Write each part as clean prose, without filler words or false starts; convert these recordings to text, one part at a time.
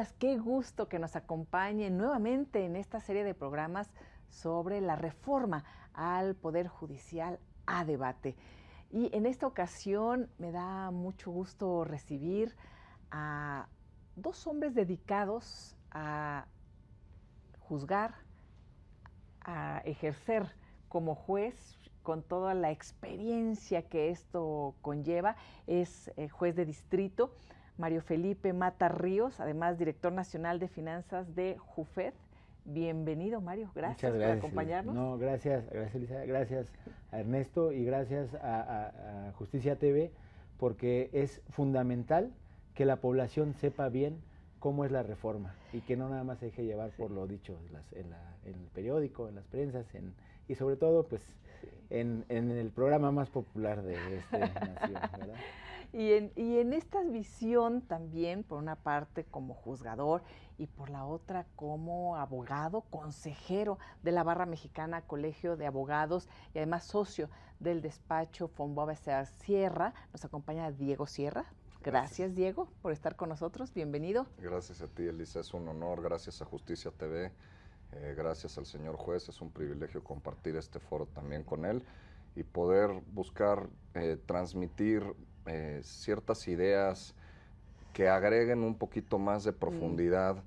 bienvenidas. Qué gusto que nos acompañen nuevamente en esta serie de programas sobre la reforma al Poder Judicial a debate. Y en esta ocasión me da mucho gusto recibir a dos hombres dedicados a juzgar, a ejercer como juez con toda la experiencia que esto conlleva. Es juez de distrito, Mario Felipe Mata Ríos, además director nacional de finanzas de JUFED. Bienvenido, Mario, gracias por acompañarnos. No, gracias Elisa, gracias a Ernesto y gracias a Justicia TV, porque es fundamental que la población sepa bien cómo es la reforma y que no nada más se deje llevar por lo dicho en el periódico, en las prensas, y sobre todo pues en el programa más popular de esta nación, ¿verdad? Y en esta visión también, por una parte como juzgador y por la otra como abogado, consejero de la Barra Mexicana Colegio de Abogados y además socio del despacho Fombova Sierra, nos acompaña Diego Sierra. Gracias, Diego, por estar con nosotros. Bienvenido. Gracias a ti, Elisa. Es un honor. Gracias a Justicia TV. Gracias al señor juez. Es un privilegio compartir este foro también con él y poder buscar transmitir ciertas ideas que agreguen un poquito más de profundidad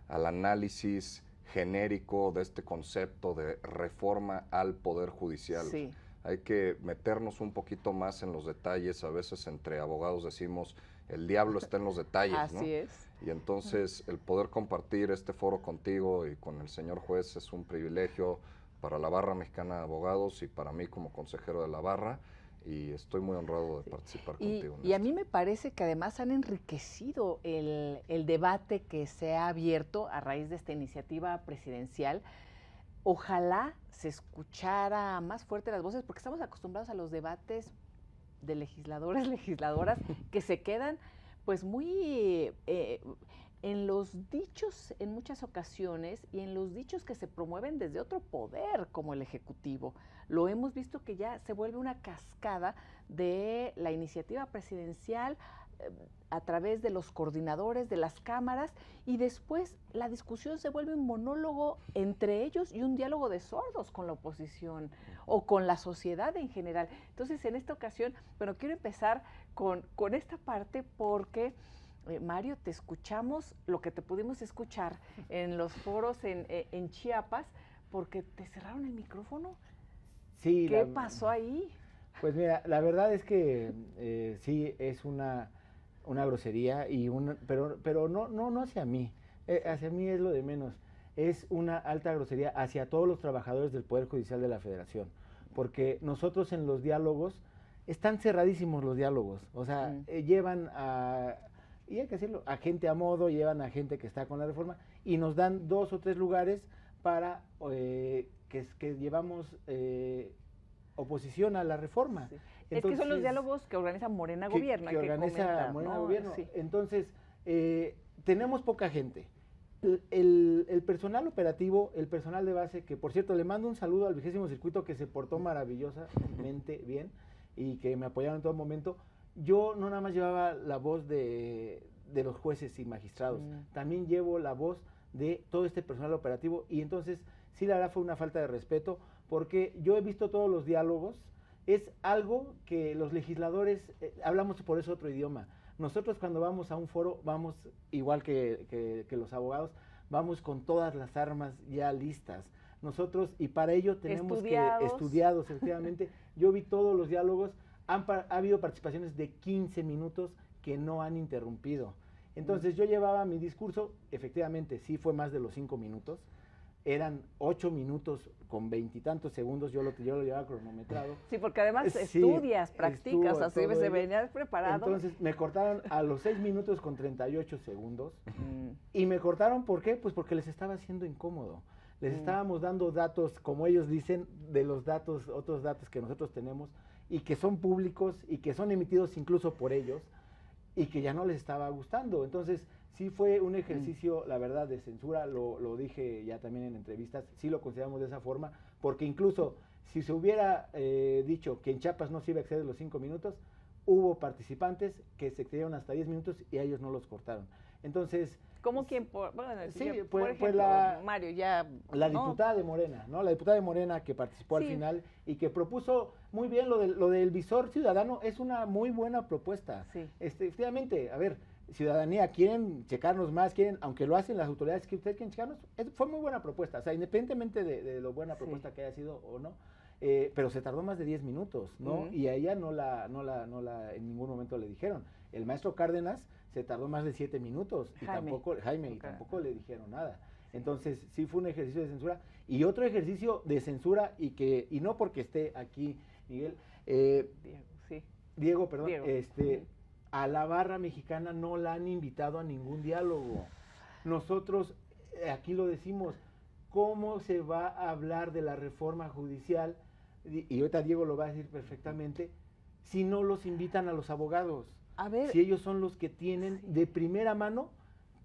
al análisis genérico de este concepto de reforma al Poder Judicial. Sí. Hay que meternos un poquito más en los detalles. A veces entre abogados decimos, el diablo está en los detalles, Así ¿no? es. Y entonces el poder compartir este foro contigo y con el señor juez es un privilegio para la Barra Mexicana de Abogados y para mí como consejero de la Barra, y estoy muy honrado de participar contigo. Y a mí me parece que además han enriquecido el debate que se ha abierto a raíz de esta iniciativa presidencial. Ojalá se escuchara más fuerte las voces, porque estamos acostumbrados a los debates de legisladores, legisladoras, que se quedan pues muy en los dichos en muchas ocasiones y en los dichos que se promueven desde otro poder como el Ejecutivo. Lo hemos visto que ya se vuelve una cascada de la iniciativa presidencial a través de los coordinadores de las cámaras, y después la discusión se vuelve un monólogo entre ellos y un diálogo de sordos con la oposición o con la sociedad en general. Entonces, en esta ocasión, bueno, quiero empezar con esta parte porque, Mario, te escuchamos lo que te pudimos escuchar en los foros en Chiapas, porque te cerraron el micrófono. Sí. ¿Qué pasó ahí? Pues mira, la verdad es que sí es una grosería, pero no hacia mí, hacia mí es lo de menos, es una alta grosería hacia todos los trabajadores del Poder Judicial de la Federación, porque nosotros en los diálogos, están cerradísimos los diálogos, o sea, llevan y hay que decirlo, a gente a modo, llevan a gente que está con la reforma, y nos dan 2 o 3 lugares para que llevamos oposición a la reforma. Sí. Entonces, es que son los diálogos que organiza Morena Gobierno. Que organiza Morena Gobierno. Sí. Entonces, tenemos poca gente. El personal operativo, el personal de base, que por cierto le mando un saludo al 20º Circuito, que se portó maravillosamente bien y que me apoyaron en todo momento. Yo no nada más llevaba la voz de los jueces y magistrados, también llevo la voz de todo este personal operativo, y entonces sí, la verdad fue una falta de respeto, porque yo he visto todos los diálogos. Es algo que los legisladores hablamos por eso otro idioma. Nosotros cuando vamos a un foro, vamos igual que los abogados, vamos con todas las armas ya listas. Nosotros, y para ello tenemos estudiados, efectivamente. Yo vi todos los diálogos, ha habido participaciones de 15 minutos que no han interrumpido. Entonces yo llevaba mi discurso, efectivamente sí fue más de los 5 minutos, eran 8 minutos con 20 y tantos segundos, yo lo llevaba cronometrado. Sí, porque además estudias, practicas, así se venías preparado. Entonces me cortaron a los 6 minutos con 38 segundos, y me cortaron, ¿por qué? Pues porque les estaba haciendo incómodo. Les estábamos dando datos, como ellos dicen, de los datos, otros datos que nosotros tenemos, y que son públicos, y que son emitidos incluso por ellos, y que ya no les estaba gustando. Entonces, sí fue un ejercicio, la verdad, de censura, lo dije ya también en entrevistas, sí lo consideramos de esa forma, porque incluso si se hubiera dicho que en Chiapas no se iba a exceder los 5 minutos, hubo participantes que se excedieron hasta 10 minutos y a ellos no los cortaron. Entonces, ¿Cómo quién? Bueno, Sí, por pues ejemplo, Mario, ya... la ¿no? diputada de Morena, ¿no? La diputada de Morena que participó al Sí. final y que propuso muy bien lo del visor ciudadano, es una muy buena propuesta. Sí. Efectivamente, a ver, ciudadanía, quieren checarnos más, quieren, aunque lo hacen las autoridades que ustedes quieren checarnos, fue muy buena propuesta, o sea, independientemente de lo buena propuesta que haya sido o no, pero se tardó más de 10 minutos, ¿no? Y a ella no la en ningún momento le dijeron. El maestro Cárdenas se tardó más de 7 minutos y tampoco le dijeron nada. Entonces, sí fue un ejercicio de censura. Y otro ejercicio de censura, y no porque esté aquí, Miguel, Diego, perdón, a la barra mexicana no la han invitado a ningún diálogo. Nosotros, aquí lo decimos, ¿cómo se va a hablar de la reforma judicial? Y ahorita Diego lo va a decir perfectamente, si no los invitan a los abogados. A ver, si ellos son los que tienen de primera mano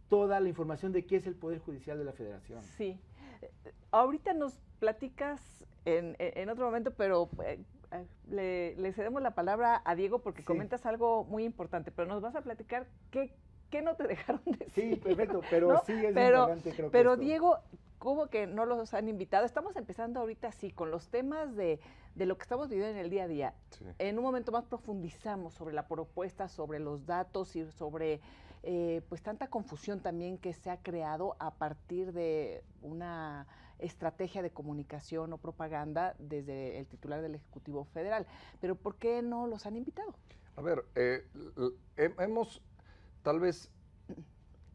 toda la información de qué es el Poder Judicial de la Federación. Sí. Ahorita nos platicas en otro momento, pero le cedemos la palabra a Diego porque comentas algo muy importante, pero nos vas a platicar qué no te dejaron decir. Sí, perfecto, pero ¿no? sí es importante, creo que Pero esto. Diego, ¿cómo que no los han invitado? Estamos empezando ahorita sí, con los temas de lo que estamos viviendo en el día a día. Sí. En un momento más profundizamos sobre la propuesta, sobre los datos y sobre pues tanta confusión también que se ha creado a partir de una estrategia de comunicación o propaganda desde el titular del Ejecutivo Federal. Pero ¿por qué no los han invitado? A ver, hemos tal vez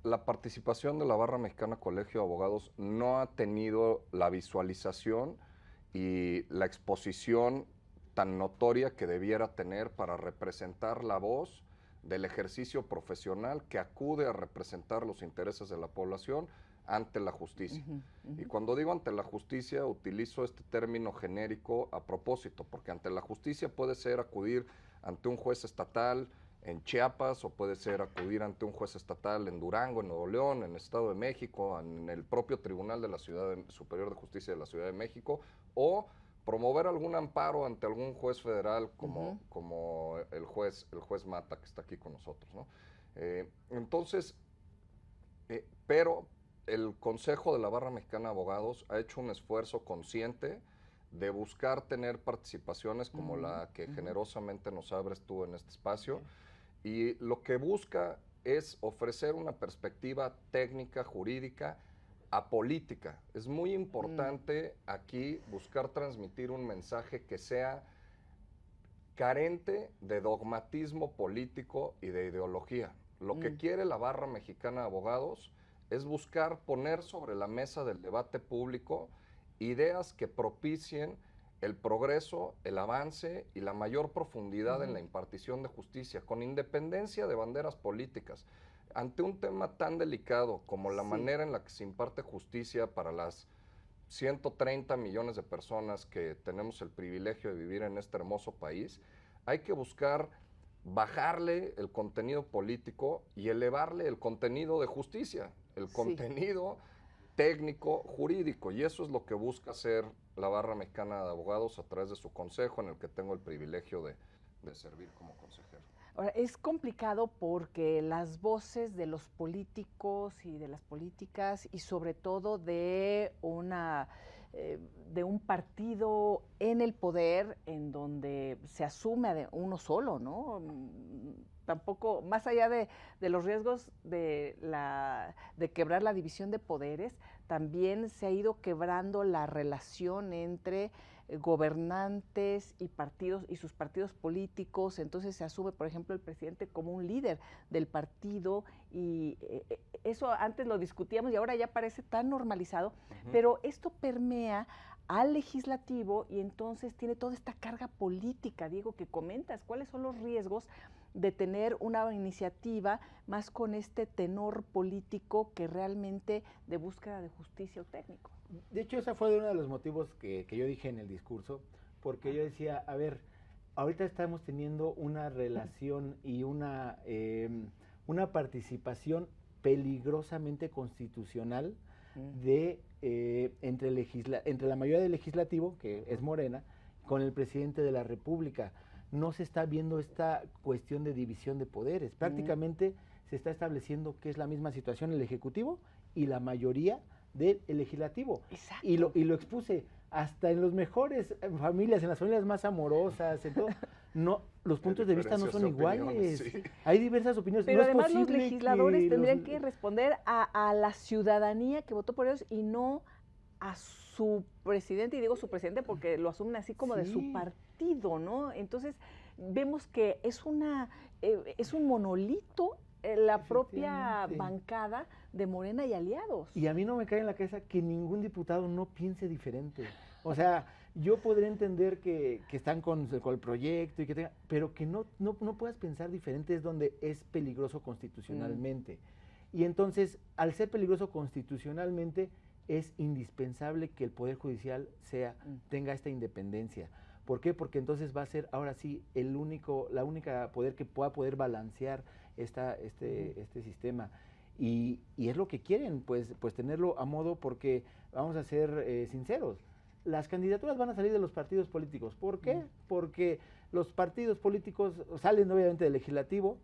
la participación de la Barra Mexicana Colegio de Abogados no ha tenido la visualización y la exposición tan notoria que debiera tener para representar la voz del ejercicio profesional que acude a representar los intereses de la población ante la justicia. Y cuando digo ante la justicia, utilizo este término genérico a propósito, porque ante la justicia puede ser acudir ante un juez estatal en Chiapas, o puede ser acudir ante un juez estatal en Durango, en Nuevo León, en el Estado de México, en el propio Tribunal de la Superior de Justicia de la Ciudad de México, o promover algún amparo ante algún juez federal como el juez Mata, que está aquí con nosotros, ¿no? Pero el Consejo de la Barra Mexicana de Abogados ha hecho un esfuerzo consciente de buscar tener participaciones como la que generosamente nos abres tú en este espacio, y lo que busca es ofrecer una perspectiva técnica, jurídica, apolítica. Es muy importante aquí buscar transmitir un mensaje que sea carente de dogmatismo político y de ideología. Lo que quiere la Barra Mexicana de Abogados es buscar poner sobre la mesa del debate público ideas que propicien el progreso, el avance y la mayor profundidad en la impartición de justicia, con independencia de banderas políticas. Ante un tema tan delicado como la manera en la que se imparte justicia para las 130 millones de personas que tenemos el privilegio de vivir en este hermoso país, hay que buscar bajarle el contenido político y elevarle el contenido de justicia, el contenido técnico, jurídico, y eso es lo que busca hacer la Barra Mexicana de Abogados a través de su consejo, en el que tengo el privilegio de servir como consejero. Ahora, es complicado porque las voces de los políticos y de las políticas, y sobre todo de un partido en el poder en donde se asume de uno solo, ¿no? Tampoco, más allá de los riesgos de quebrar la división de poderes, también se ha ido quebrando la relación entre gobernantes y partidos y sus partidos políticos. Entonces se asume, por ejemplo, el presidente como un líder del partido, y eso antes lo discutíamos y ahora ya parece tan normalizado, pero esto permea al legislativo y entonces tiene toda esta carga política, Diego, que comentas. ¿Cuáles son los riesgos de tener una iniciativa más con este tenor político que realmente de búsqueda de justicia o técnico? De hecho, ese fue uno de los motivos que yo dije en el discurso, porque yo decía, a ver, ahorita estamos teniendo una relación y una participación peligrosamente constitucional entre la mayoría del legislativo, que es Morena, con el presidente de la República. No se está viendo esta cuestión de división de poderes. Prácticamente se está estableciendo que es la misma situación el Ejecutivo y la mayoría del Legislativo. Exacto. Y lo expuse hasta en las mejores familias, en las familias más amorosas, en todo. No, los puntos de vista no son iguales. Sí. Hay diversas opiniones. Pero no además es los posible legisladores tendrían que responder a la ciudadanía que votó por ellos y no a su presidente, y digo su presidente porque lo asumen así como de su partido, ¿no? Entonces vemos que es un monolito la propia bancada de Morena y aliados. Y a mí no me cae en la cabeza que ningún diputado no piense diferente. O sea, yo podría entender que están con el proyecto y que pero que no puedas pensar diferente es donde es peligroso constitucionalmente. Y entonces, al ser peligroso constitucionalmente, es indispensable que el Poder Judicial tenga esta independencia. ¿Por qué? Porque entonces va a ser ahora sí la única poder que pueda poder balancear este sistema. Y es lo que quieren, pues tenerlo a modo, porque vamos a ser sinceros, las candidaturas van a salir de los partidos políticos. ¿Por qué? Porque los partidos políticos salen obviamente del legislativo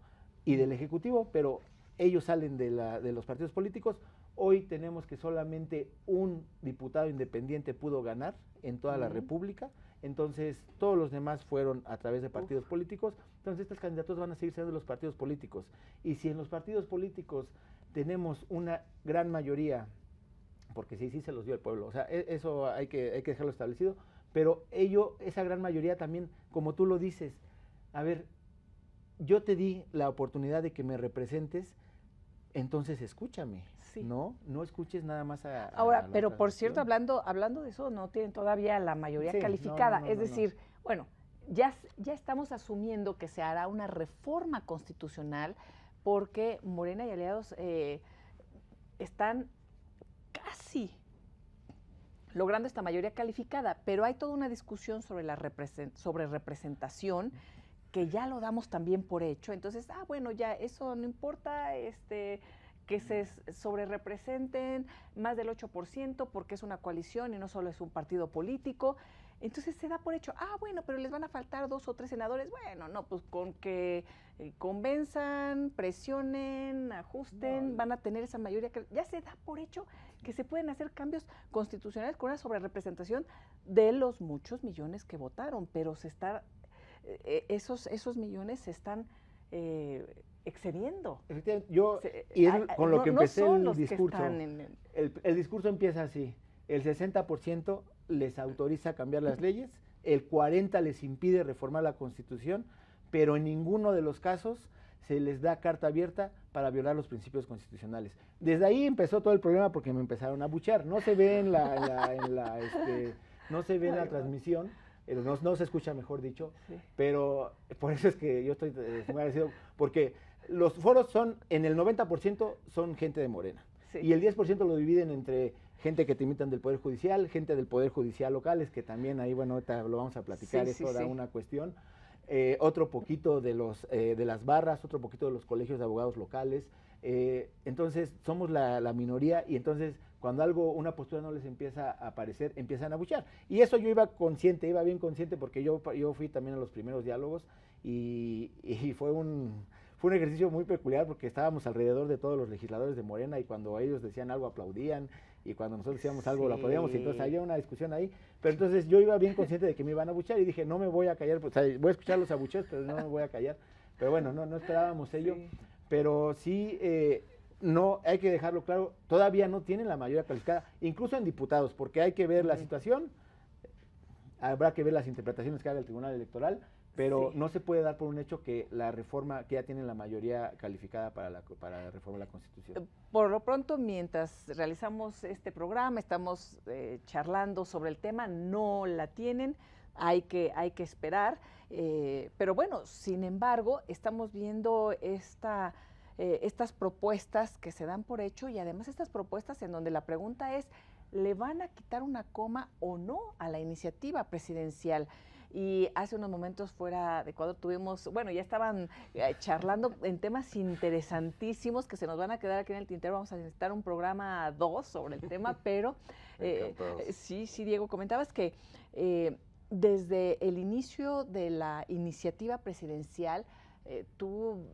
y del ejecutivo, pero ellos salen de los partidos políticos. Hoy tenemos que solamente un diputado independiente pudo ganar en toda la República, entonces todos los demás fueron a través de partidos políticos, entonces estas candidaturas van a seguir siendo de los partidos políticos. Y si en los partidos políticos tenemos una gran mayoría, porque sí se los dio el pueblo, o sea, eso hay que dejarlo establecido, pero esa gran mayoría también, como tú lo dices, a ver, yo te di la oportunidad de que me representes, entonces escúchame, no escuches nada más a Ahora, pero por cierto, hablando de eso, no tienen todavía la mayoría calificada, es decir, bueno, ya estamos asumiendo que se hará una reforma constitucional porque Morena y aliados están casi logrando esta mayoría calificada, pero hay toda una discusión sobre sobre representación que ya lo damos también por hecho. Entonces, bueno, ya eso no importa, que se sobrerepresenten más del 8% porque es una coalición y no solo es un partido político. Entonces se da por hecho, bueno, pero les van a faltar 2 o 3 senadores. Bueno, no, pues con que convenzan, presionen, ajusten, van a tener esa mayoría. Ya se da por hecho que se pueden hacer cambios constitucionales con una sobrerepresentación de los muchos millones que votaron, pero esos millones se están excediendo. Efectivamente, con lo que empecé el discurso. El discurso empieza así: el 60% les autoriza cambiar las leyes, el 40% les impide reformar la Constitución, pero en ninguno de los casos se les da carta abierta para violar los principios constitucionales. Desde ahí empezó todo el problema porque me empezaron a abuchear. No se ve en la transmisión. No se escucha, mejor dicho, pero por eso es que yo estoy muy agradecido, porque los foros en el 90% son gente de Morena, y el 10% lo dividen entre gente que te imitan del Poder Judicial, gente del Poder Judicial locales, que también ahí, bueno, ahorita lo vamos a platicar, esto da una cuestión, otro poquito de las barras, otro poquito de los colegios de abogados locales, entonces somos la minoría, y entonces cuando una postura no les empieza a aparecer, empiezan a abuchear. Y eso yo iba bien consciente, porque yo fui también a los primeros diálogos, y fue un ejercicio muy peculiar, porque estábamos alrededor de todos los legisladores de Morena, y cuando ellos decían algo aplaudían, y cuando nosotros decíamos algo lo aplaudíamos, y entonces había una discusión ahí. Pero entonces yo iba bien consciente de que me iban a abuchear, y dije, no me voy a callar, pues, voy a escuchar los abucheos, pero no me voy a callar. Pero bueno, no esperábamos ello, pero sí... no, hay que dejarlo claro, todavía no tienen la mayoría calificada, incluso en diputados, porque hay que ver la situación, habrá que ver las interpretaciones que haga el Tribunal Electoral, pero no se puede dar por un hecho que la reforma, que ya tienen la mayoría calificada para la reforma de la Constitución. Por lo pronto, mientras realizamos este programa, estamos charlando sobre el tema, no la tienen, hay que esperar, pero bueno, sin embargo, estamos viendo estas propuestas que se dan por hecho, y además estas propuestas en donde la pregunta es, ¿le van a quitar una coma o no a la iniciativa presidencial? Y hace unos momentos fuera de Ecuador tuvimos, bueno, ya estaban charlando en temas interesantísimos que se nos van a quedar aquí en el tintero. Vamos a necesitar un programa 2 sobre el tema, pero sí, Diego, comentabas que desde el inicio de la iniciativa presidencial, tú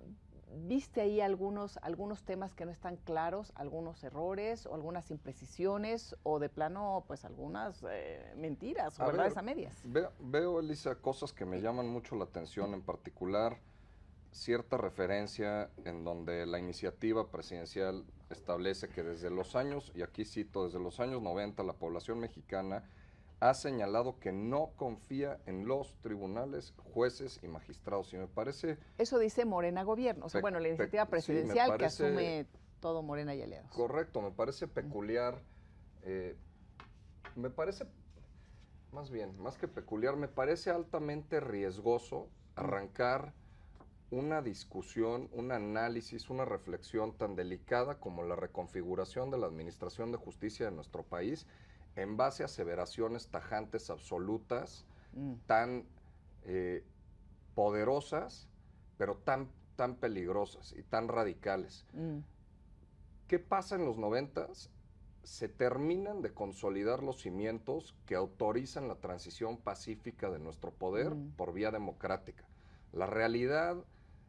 ¿viste ahí algunos temas que no están claros, algunos errores o algunas imprecisiones o de plano, pues algunas mentiras o verdades a medias? Veo, Elisa, cosas que me llaman mucho la atención, en particular cierta referencia en donde la iniciativa presidencial establece que desde los años, y aquí cito, desde los años 90, la población mexicana ha señalado que no confía en los tribunales, jueces y magistrados. Y me parece... Eso dice Morena Gobierno, o sea, bueno, la iniciativa presidencial sí, que asume todo Morena y aliados. Correcto, me parece peculiar, me parece, más bien, más que peculiar, me parece altamente riesgoso arrancar una discusión, un análisis, una reflexión tan delicada como la reconfiguración de la administración de justicia de nuestro país en base a aseveraciones tajantes absolutas, tan poderosas, pero tan peligrosas y tan radicales. ¿Qué pasa en los 90s? Se terminan de consolidar los cimientos que autorizan la transición pacífica de nuestro poder por vía democrática. La realidad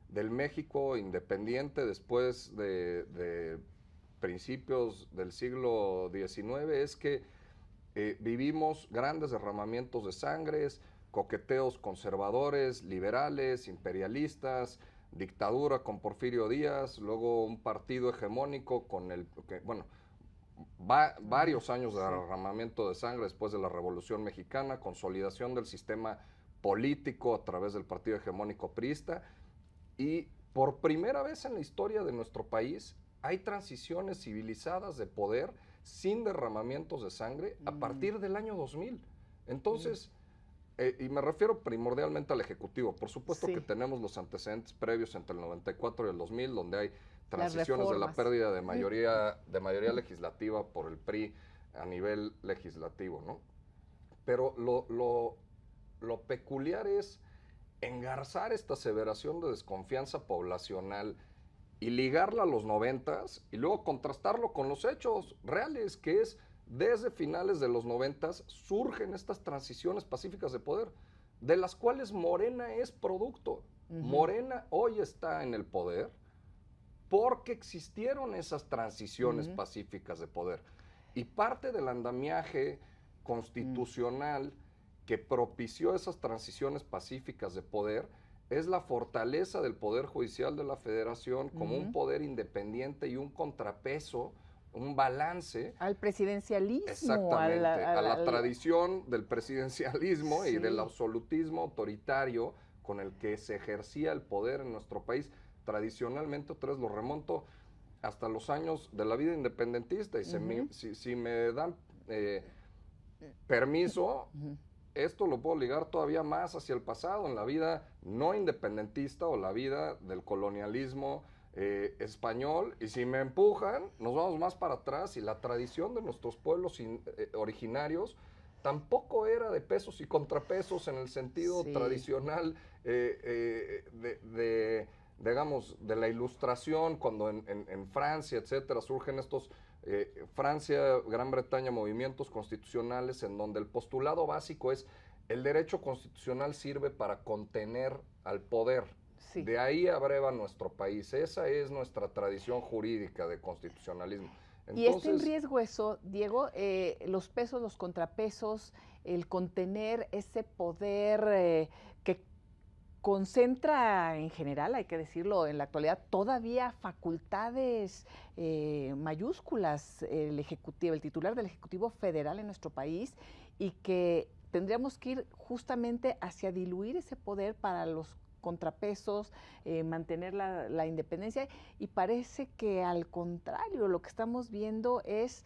del México independiente después de principios del siglo XIX es que vivimos grandes derramamientos de sangres, coqueteos conservadores, liberales, imperialistas, dictadura con Porfirio Díaz, luego un partido hegemónico con varios años de derramamiento de sangre después de la Revolución Mexicana, consolidación del sistema político a través del partido hegemónico priista, y por primera vez en la historia de nuestro país hay transiciones civilizadas de poder sin derramamientos de sangre a partir del año 2000. Entonces, y me refiero primordialmente al Ejecutivo, por supuesto que tenemos los antecedentes previos entre el 94 y el 2000, donde hay transiciones de la pérdida de mayoría legislativa por el PRI a nivel legislativo, ¿no? Pero lo peculiar es engarzar esta aseveración de desconfianza poblacional y ligarla a los 90s y luego contrastarlo con los hechos reales, que es desde finales de los 90s surgen estas transiciones pacíficas de poder, de las cuales Morena es producto. Morena hoy está en el poder porque existieron esas transiciones pacíficas de poder. Y parte del andamiaje constitucional que propició esas transiciones pacíficas de poder es la fortaleza del Poder Judicial de la Federación como un poder independiente y un contrapeso, un balance. Al presidencialismo. Exactamente, a la tradición del presidencialismo y del absolutismo autoritario con el que se ejercía el poder en nuestro país. Tradicionalmente, otra vez lo remonto hasta los años de la vida independentista y si me dan permiso... Esto lo puedo ligar todavía más hacia el pasado, en la vida no independentista o la vida del colonialismo español. Y si me empujan, nos vamos más para atrás y la tradición de nuestros pueblos originarios tampoco era de pesos y contrapesos en el sentido tradicional digamos, de la Ilustración, cuando en Francia, etcétera, surgen estos... Francia, Gran Bretaña, movimientos constitucionales en donde el postulado básico es el derecho constitucional sirve para contener al poder. De ahí abreva nuestro país. Esa es nuestra tradición jurídica de constitucionalismo. Entonces, y está en riesgo eso, Diego, los pesos, los contrapesos, el contener ese poder que concentra en general, hay que decirlo, en la actualidad todavía facultades mayúsculas el titular del Ejecutivo Federal en nuestro país, y que tendríamos que ir justamente hacia diluir ese poder para los contrapesos, mantener la independencia, y parece que al contrario, lo que estamos viendo es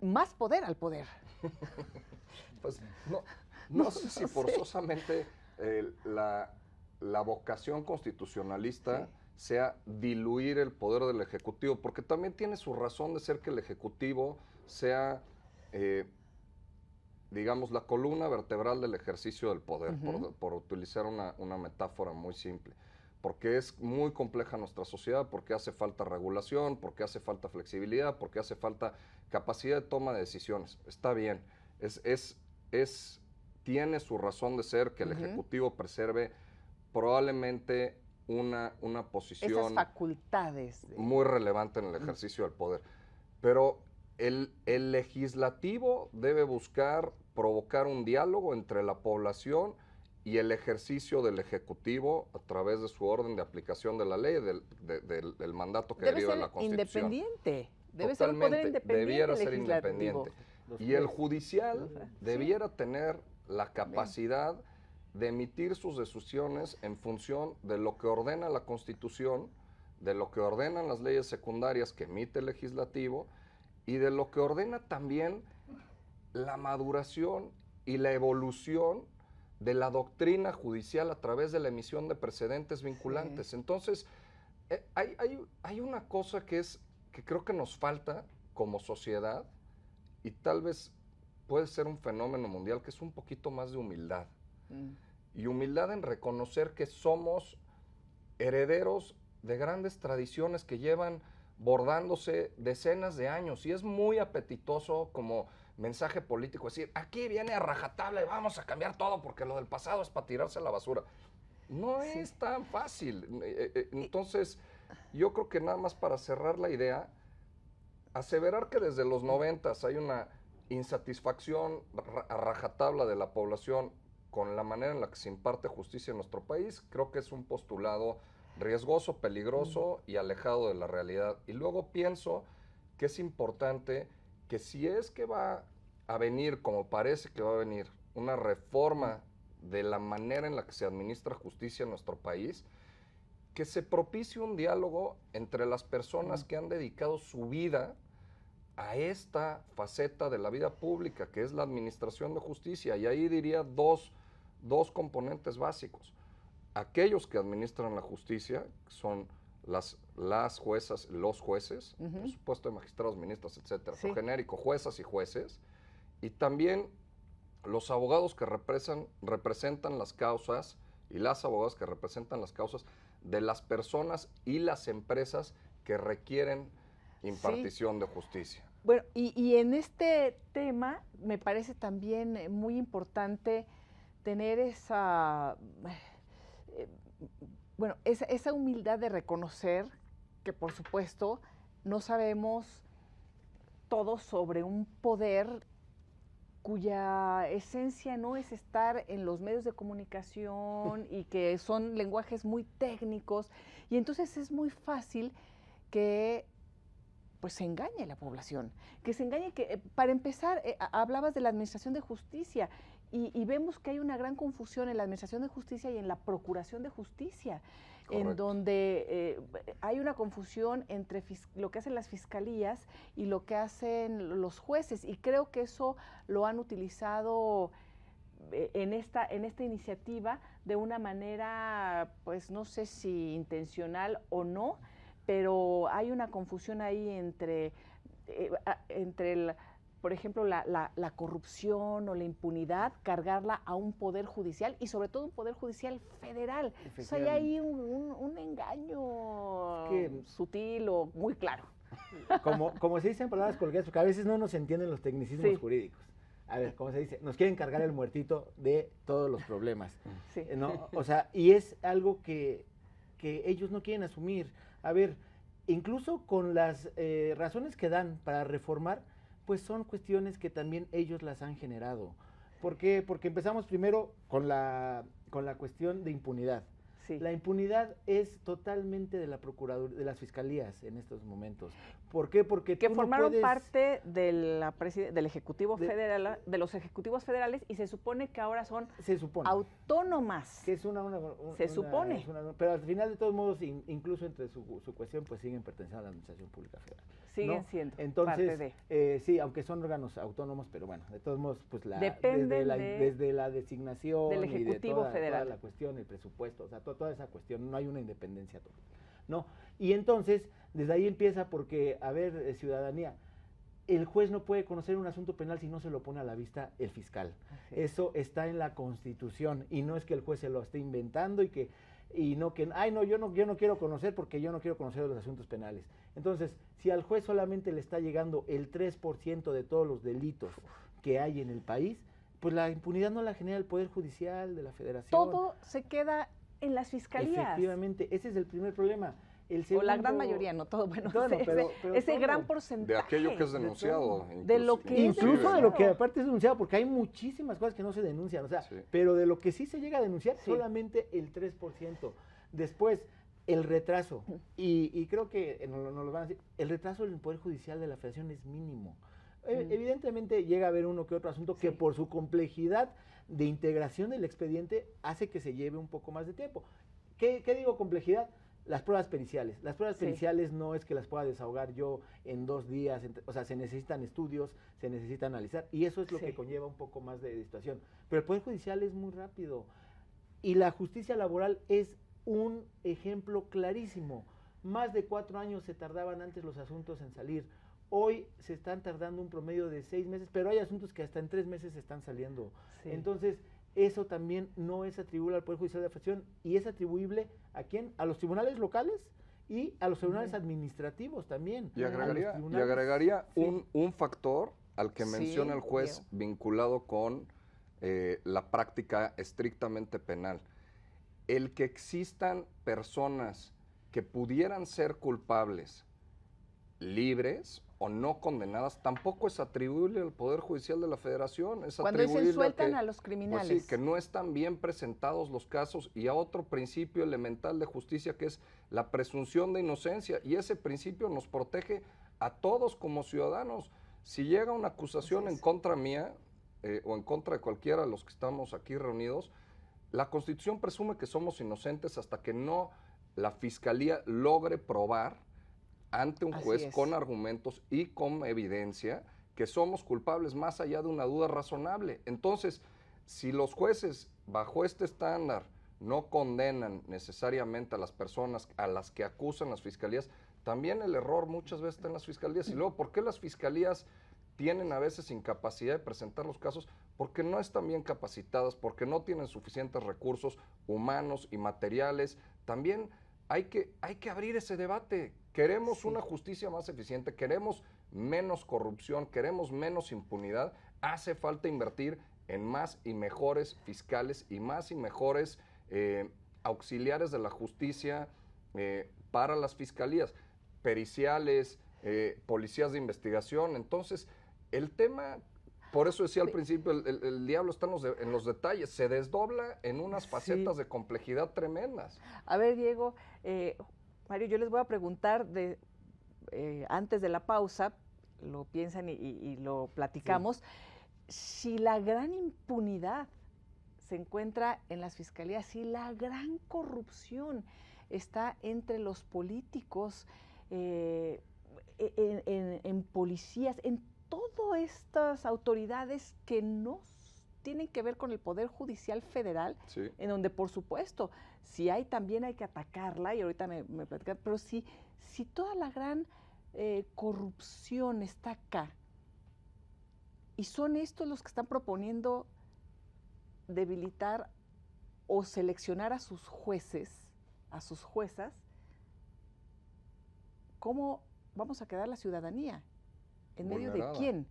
más poder al poder. Pues no sé si forzosamente... la vocación constitucionalista sea diluir el poder del Ejecutivo, porque también tiene su razón de ser que el Ejecutivo sea, digamos, la columna vertebral del ejercicio del poder, por utilizar una metáfora muy simple, porque es muy compleja nuestra sociedad, porque hace falta regulación, porque hace falta flexibilidad, porque hace falta capacidad de toma de decisiones. Está bien, tiene su razón de ser que el Ejecutivo preserve probablemente una posición esas facultades. muy relevante en el ejercicio del poder. Pero el legislativo debe buscar provocar un diálogo entre la población y el ejercicio del Ejecutivo a través de su orden de aplicación de la ley, del mandato que deriva de la Constitución. Independiente. Debe ser un poder independiente. Debiera ser independiente. Y el judicial debiera tener la capacidad de emitir sus decisiones en función de lo que ordena la Constitución, de lo que ordenan las leyes secundarias que emite el legislativo y de lo que ordena también la maduración y la evolución de la doctrina judicial a través de la emisión de precedentes vinculantes. Sí. Entonces, hay una cosa que creo que nos falta como sociedad y tal vez puede ser un fenómeno mundial, que es un poquito más de humildad. Y humildad en reconocer que somos herederos de grandes tradiciones que llevan bordándose decenas de años, y es muy apetitoso como mensaje político decir, aquí viene a rajatabla y vamos a cambiar todo porque lo del pasado es para tirarse a la basura. No es tan fácil. Entonces, yo creo que nada más para cerrar la idea, aseverar que desde los 90s hay una insatisfacción a rajatabla de la población con la manera en la que se imparte justicia en nuestro país, creo que es un postulado riesgoso, peligroso y alejado de la realidad. Y luego pienso que es importante que si es que va a venir, como parece que va a venir, una reforma de la manera en la que se administra justicia en nuestro país, que se propicie un diálogo entre las personas que han dedicado su vida a esta faceta de la vida pública, que es la administración de justicia. Y ahí diría dos componentes básicos. Aquellos que administran la justicia, son las juezas, los jueces, por supuesto de magistrados, ministros, etcétera, por genérico, juezas y jueces, y también los abogados que representan las causas y las abogadas que representan las causas de las personas y las empresas que requieren impartición de justicia. Bueno, y en este tema me parece también muy importante tener esa humildad de reconocer que, por supuesto, no sabemos todo sobre un poder cuya esencia no es estar en los medios de comunicación y que son lenguajes muy técnicos, y entonces es muy fácil que pues se engañe a la población, que se engañe, que para empezar, hablabas de la administración de justicia, y vemos que hay una gran confusión en la administración de justicia y en la procuración de justicia. Correcto. En donde hay una confusión entre lo que hacen las fiscalías y lo que hacen los jueces, y creo que eso lo han utilizado en esta iniciativa de una manera, pues no sé si intencional o no, pero hay una confusión ahí entre por ejemplo, la corrupción o la impunidad, cargarla a un poder judicial, y sobre todo un poder judicial federal. O sea, hay ahí un engaño sutil o muy claro. Como se dice en palabras coloquiales, porque a veces no nos entienden los tecnicismos jurídicos. A ver, como se dice, nos quieren cargar el muertito de todos los problemas. Sí. ¿No? O sea, y es algo que ellos no quieren asumir. A ver, incluso con las razones que dan para reformar, pues son cuestiones que también ellos las han generado. ¿Por qué? Porque empezamos primero con la cuestión de impunidad. Sí. La impunidad es totalmente de la Procuraduría, de las fiscalías en estos momentos. ¿Por qué? Porque que formaron parte del Ejecutivo Federal, de los Ejecutivos Federales, y se supone que ahora son autónomas. Que es se supone. Pero al final, de todos modos, incluso entre su cuestión, pues siguen perteneciendo a la Administración Pública Federal. Siguen siendo. Entonces, parte de. Sí, aunque son órganos autónomos, pero bueno, de todos modos, pues desde la designación del Ejecutivo y de Federal. toda la cuestión, el presupuesto, o sea, toda esa cuestión, no hay una independencia total, ¿no? Y entonces, desde ahí empieza porque, a ver, ciudadanía, el juez no puede conocer un asunto penal si no se lo pone a la vista el fiscal. Eso está en la Constitución, y no es que el juez se lo esté inventando yo no quiero conocer porque yo no quiero conocer los asuntos penales. Entonces, si al juez solamente le está llegando el 3% de todos los delitos que hay en el país, pues la impunidad no la genera el Poder Judicial de la Federación. Todo se queda en las fiscalías. Efectivamente, ese es el primer problema. O la gran mayoría, no todo, bueno, todo, pero ese todo. gran porcentaje. De aquello que es denunciado. De lo que Incluso es de lo que aparte es denunciado, porque hay muchísimas cosas que no se denuncian, o sea, Sí. pero de lo que sí se llega a denunciar, Sí. solamente el 3%. Después, el retraso, y creo que nos lo van a decir, el retraso en el Poder Judicial de la Federación es mínimo. Evidentemente llega a haber uno que otro asunto que por su complejidad de integración del expediente hace que se lleve un poco más de tiempo. ¿Qué digo complejidad? Las pruebas periciales. Las pruebas periciales no es que las pueda desahogar yo en 2 días, o sea, se necesitan estudios, se necesita analizar, y eso es lo que conlleva un poco más de situación. Pero el Poder Judicial es muy rápido, y la justicia laboral es un ejemplo clarísimo. Más de 4 años se tardaban antes los asuntos en salir. Hoy se están tardando un promedio de 6 meses, pero hay asuntos que hasta en 3 meses están saliendo. Sí. Entonces, eso también no es atribuible al Poder Judicial de la Federación, y es atribuible ¿a quién? A los tribunales locales y a los tribunales administrativos también. Y agregaría un factor al que menciona el juez vinculado con la práctica estrictamente penal. El que existan personas que pudieran ser culpables, libres o no condenadas, tampoco es atribuible al Poder Judicial de la Federación. Es cuando atribuible se sueltan a los criminales. Pues sí, que no están bien presentados los casos, y a otro principio elemental de justicia, que es la presunción de inocencia, y ese principio nos protege a todos como ciudadanos. Si llega una acusación en contra mía o en contra de cualquiera de los que estamos aquí reunidos, la Constitución presume que somos inocentes hasta que no la Fiscalía logre probar ante un juez con argumentos y con evidencia que somos culpables más allá de una duda razonable. Entonces, si los jueces bajo este estándar no condenan necesariamente a las personas a las que acusan las fiscalías, también el error muchas veces está en las fiscalías. Y luego, ¿por qué las fiscalías tienen a veces incapacidad de presentar los casos? Porque no están bien capacitadas, porque no tienen suficientes recursos humanos y materiales. También hay que abrir ese debate. Queremos una justicia más eficiente, queremos menos corrupción, queremos menos impunidad. Hace falta invertir en más y mejores fiscales y más y mejores auxiliares de la justicia para las fiscalías, periciales, policías de investigación. Entonces, el tema, por eso decía al principio, el diablo está en los detalles, se desdobla en unas facetas de complejidad tremendas. A ver, Diego, Mario, yo les voy a preguntar antes de la pausa, lo piensan y lo platicamos, si la gran impunidad se encuentra en las fiscalías, si la gran corrupción está entre los políticos, en policías, en todas estas autoridades que no tienen que ver con el Poder Judicial Federal, en donde, por supuesto, si hay, también hay que atacarla, y ahorita me platican, pero si toda la gran corrupción está acá, y son estos los que están proponiendo debilitar o seleccionar a sus jueces, a sus juezas, ¿cómo vamos a quedar la ciudadanía? ¿En medio de quién?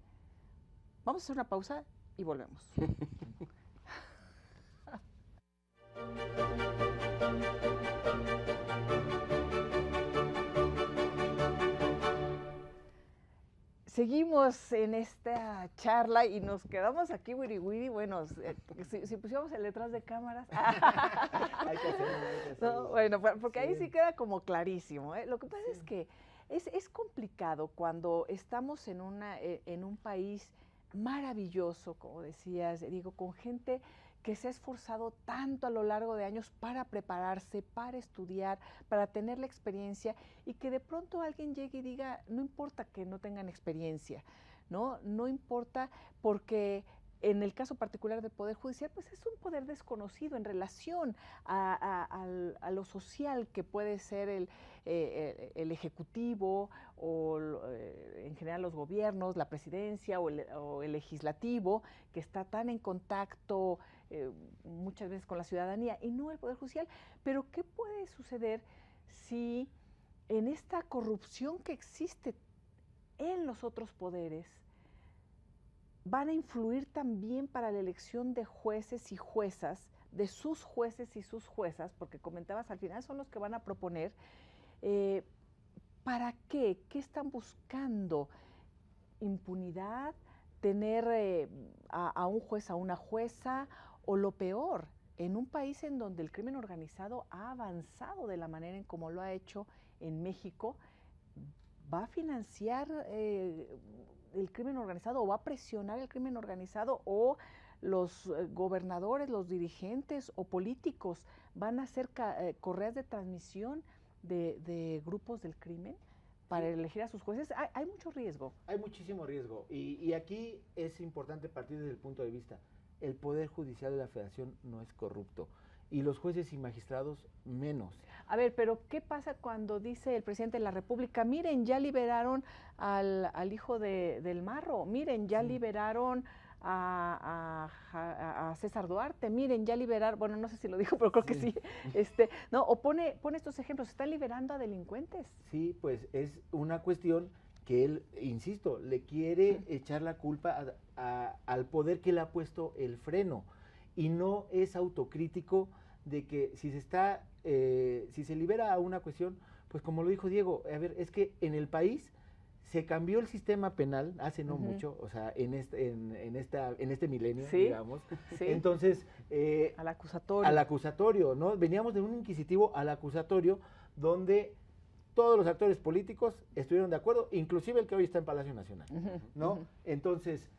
Vamos a hacer una pausa y volvemos. Seguimos en esta charla y nos quedamos aquí, wiri, bueno, si pusiéramos el detrás de cámaras. Hay que hacerlo. No, bueno, porque ahí sí queda como clarísimo, ¿eh? Lo que pasa es que es complicado cuando estamos en un país maravilloso, como decías, Diego, con gente que se ha esforzado tanto a lo largo de años para prepararse, para estudiar, para tener la experiencia, y que de pronto alguien llegue y diga, no importa que no tengan experiencia, no importa, porque en el caso particular del Poder Judicial, pues es un poder desconocido en relación a lo social que puede ser el Ejecutivo o en general los gobiernos, la presidencia o el legislativo, que está tan en contacto muchas veces con la ciudadanía, y no el Poder Judicial. Pero ¿qué puede suceder si en esta corrupción que existe en los otros poderes van a influir también para la elección de jueces y juezas de sus jueces y sus juezas, porque comentabas al final son los que van a proponer, ¿para qué? ¿Qué están buscando? ¿Impunidad? ¿Tener a un juez, a una jueza? O lo peor, en un país en donde el crimen organizado ha avanzado de la manera en como lo ha hecho en México, ¿va a financiar el crimen organizado o va a presionar el crimen organizado, o los gobernadores, los dirigentes o políticos van a hacer correas de transmisión de grupos del crimen para elegir a sus jueces? Hay mucho riesgo. Hay muchísimo riesgo y aquí es importante partir desde el punto de vista. El Poder Judicial de la Federación no es corrupto y los jueces y magistrados menos. A ver, pero ¿qué pasa cuando dice el presidente de la República, miren, ya liberaron al hijo del Marro, miren, ya liberaron a César Duarte, miren, ya liberaron, bueno, no sé si lo dijo, pero creo que sí, no, o pone estos ejemplos, están liberando a delincuentes. Sí, pues es una cuestión que él, insisto, le quiere echar la culpa al poder que le ha puesto el freno, y no es autocrítico de que si se libera a una cuestión, pues como lo dijo Diego, a ver, es que en el país se cambió el sistema penal hace no mucho, o sea, en este milenio, ¿sí? digamos. Sí. Entonces, al acusatorio. Al acusatorio, ¿no? Veníamos de un inquisitivo al acusatorio, donde todos los actores políticos estuvieron de acuerdo, inclusive el que hoy está en Palacio Nacional, ¿no? Entonces,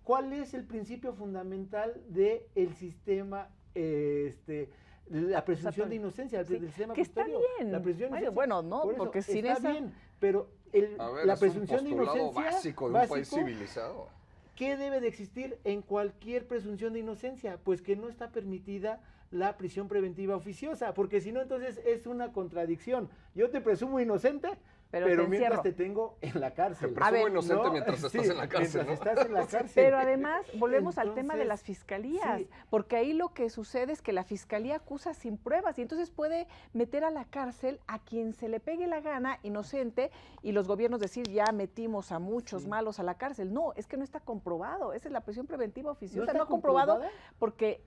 ¿cuál es el principio fundamental del sistema, la presunción de inocencia, del sistema que está bien? La presunción de inocencia. Bueno, no, porque sin está bien, pero la presunción de inocencia básico de un país civilizado. ¿Qué debe de existir en cualquier presunción de inocencia? Pues que no está permitida la prisión preventiva oficiosa, porque si no, entonces es una contradicción. Yo te presumo inocente, pero mientras te tengo en la cárcel. Te presumo inocente, ¿no? Mientras estás en la cárcel, ¿no? Estás en la cárcel. Pero además, volvemos al tema de las fiscalías, porque ahí lo que sucede es que la fiscalía acusa sin pruebas y entonces puede meter a la cárcel a quien se le pegue la gana, inocente, y los gobiernos decir, ya metimos a muchos malos a la cárcel. No, es que no está comprobado. Esa es la prisión preventiva oficiosa. No ha comprobado porque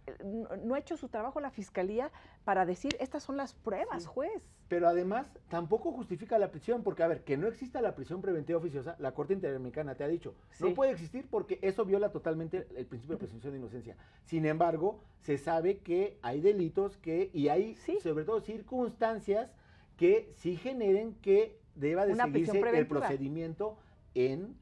no ha hecho su trabajo la fiscalía para decir, estas son las pruebas, juez. Pero además, tampoco justifica la prisión, porque, a ver, que no exista la prisión preventiva oficiosa, la Corte Interamericana te ha dicho, no puede existir porque eso viola totalmente el principio de presunción de inocencia. Sin embargo, se sabe que hay delitos y hay, sobre todo, circunstancias que sí generen que deba de seguirse el procedimiento en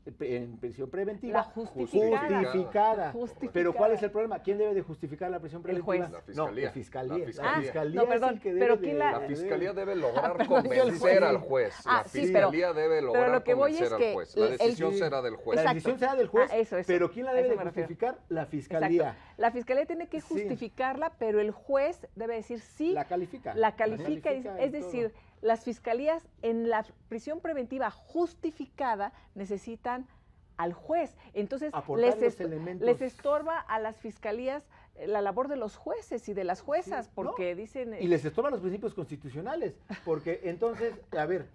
prisión preventiva. La justificada. Pero ¿cuál es el problema? ¿Quién debe de justificar la prisión preventiva? El juez. La fiscalía. No, la fiscalía. La fiscalía. No, perdón, pero la fiscalía debe lograr convencer al juez. La fiscalía debe lograr convencer al juez. La decisión será del juez. La decisión será del juez, eso. pero ¿quién la debe de justificar? La fiscalía. Exacto. La fiscalía tiene que justificarla, pero el juez debe decir sí. La califica. Es decir, las fiscalías en la prisión preventiva justificada necesitan al juez. Entonces, les estorba a las fiscalías la labor de los jueces y de las juezas, porque dicen... Y les estorban los principios constitucionales, porque entonces, a ver,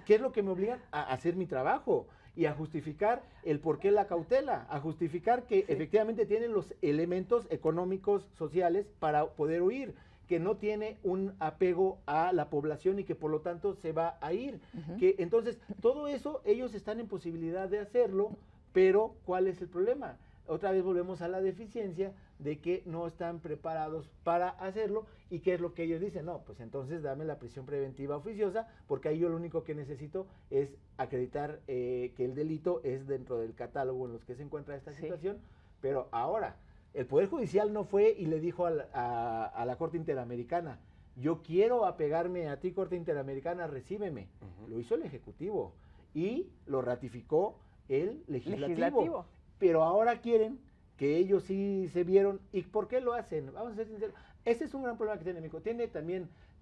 ¿qué es lo que me obligan a hacer mi trabajo? Y a justificar el por qué la cautela, a justificar que efectivamente tienen los elementos económicos, sociales para poder huir, que no tiene un apego a la población y que por lo tanto se va a ir. Que entonces, todo eso ellos están en posibilidad de hacerlo, pero ¿cuál es el problema? Otra vez volvemos a la deficiencia de que no están preparados para hacerlo. ¿Y qué es lo que ellos dicen? No, pues entonces dame la prisión preventiva oficiosa, porque ahí yo lo único que necesito es acreditar que el delito es dentro del catálogo en los que se encuentra esta situación. Pero ahora, el Poder Judicial no fue y le dijo a la Corte Interamericana, yo quiero apegarme a ti, Corte Interamericana, recíbeme. Lo hizo el Ejecutivo y lo ratificó el Legislativo. Pero ahora quieren que ellos sí se vieron. ¿Y por qué lo hacen? Vamos a ser sinceros. Ese es un gran problema que tiene México.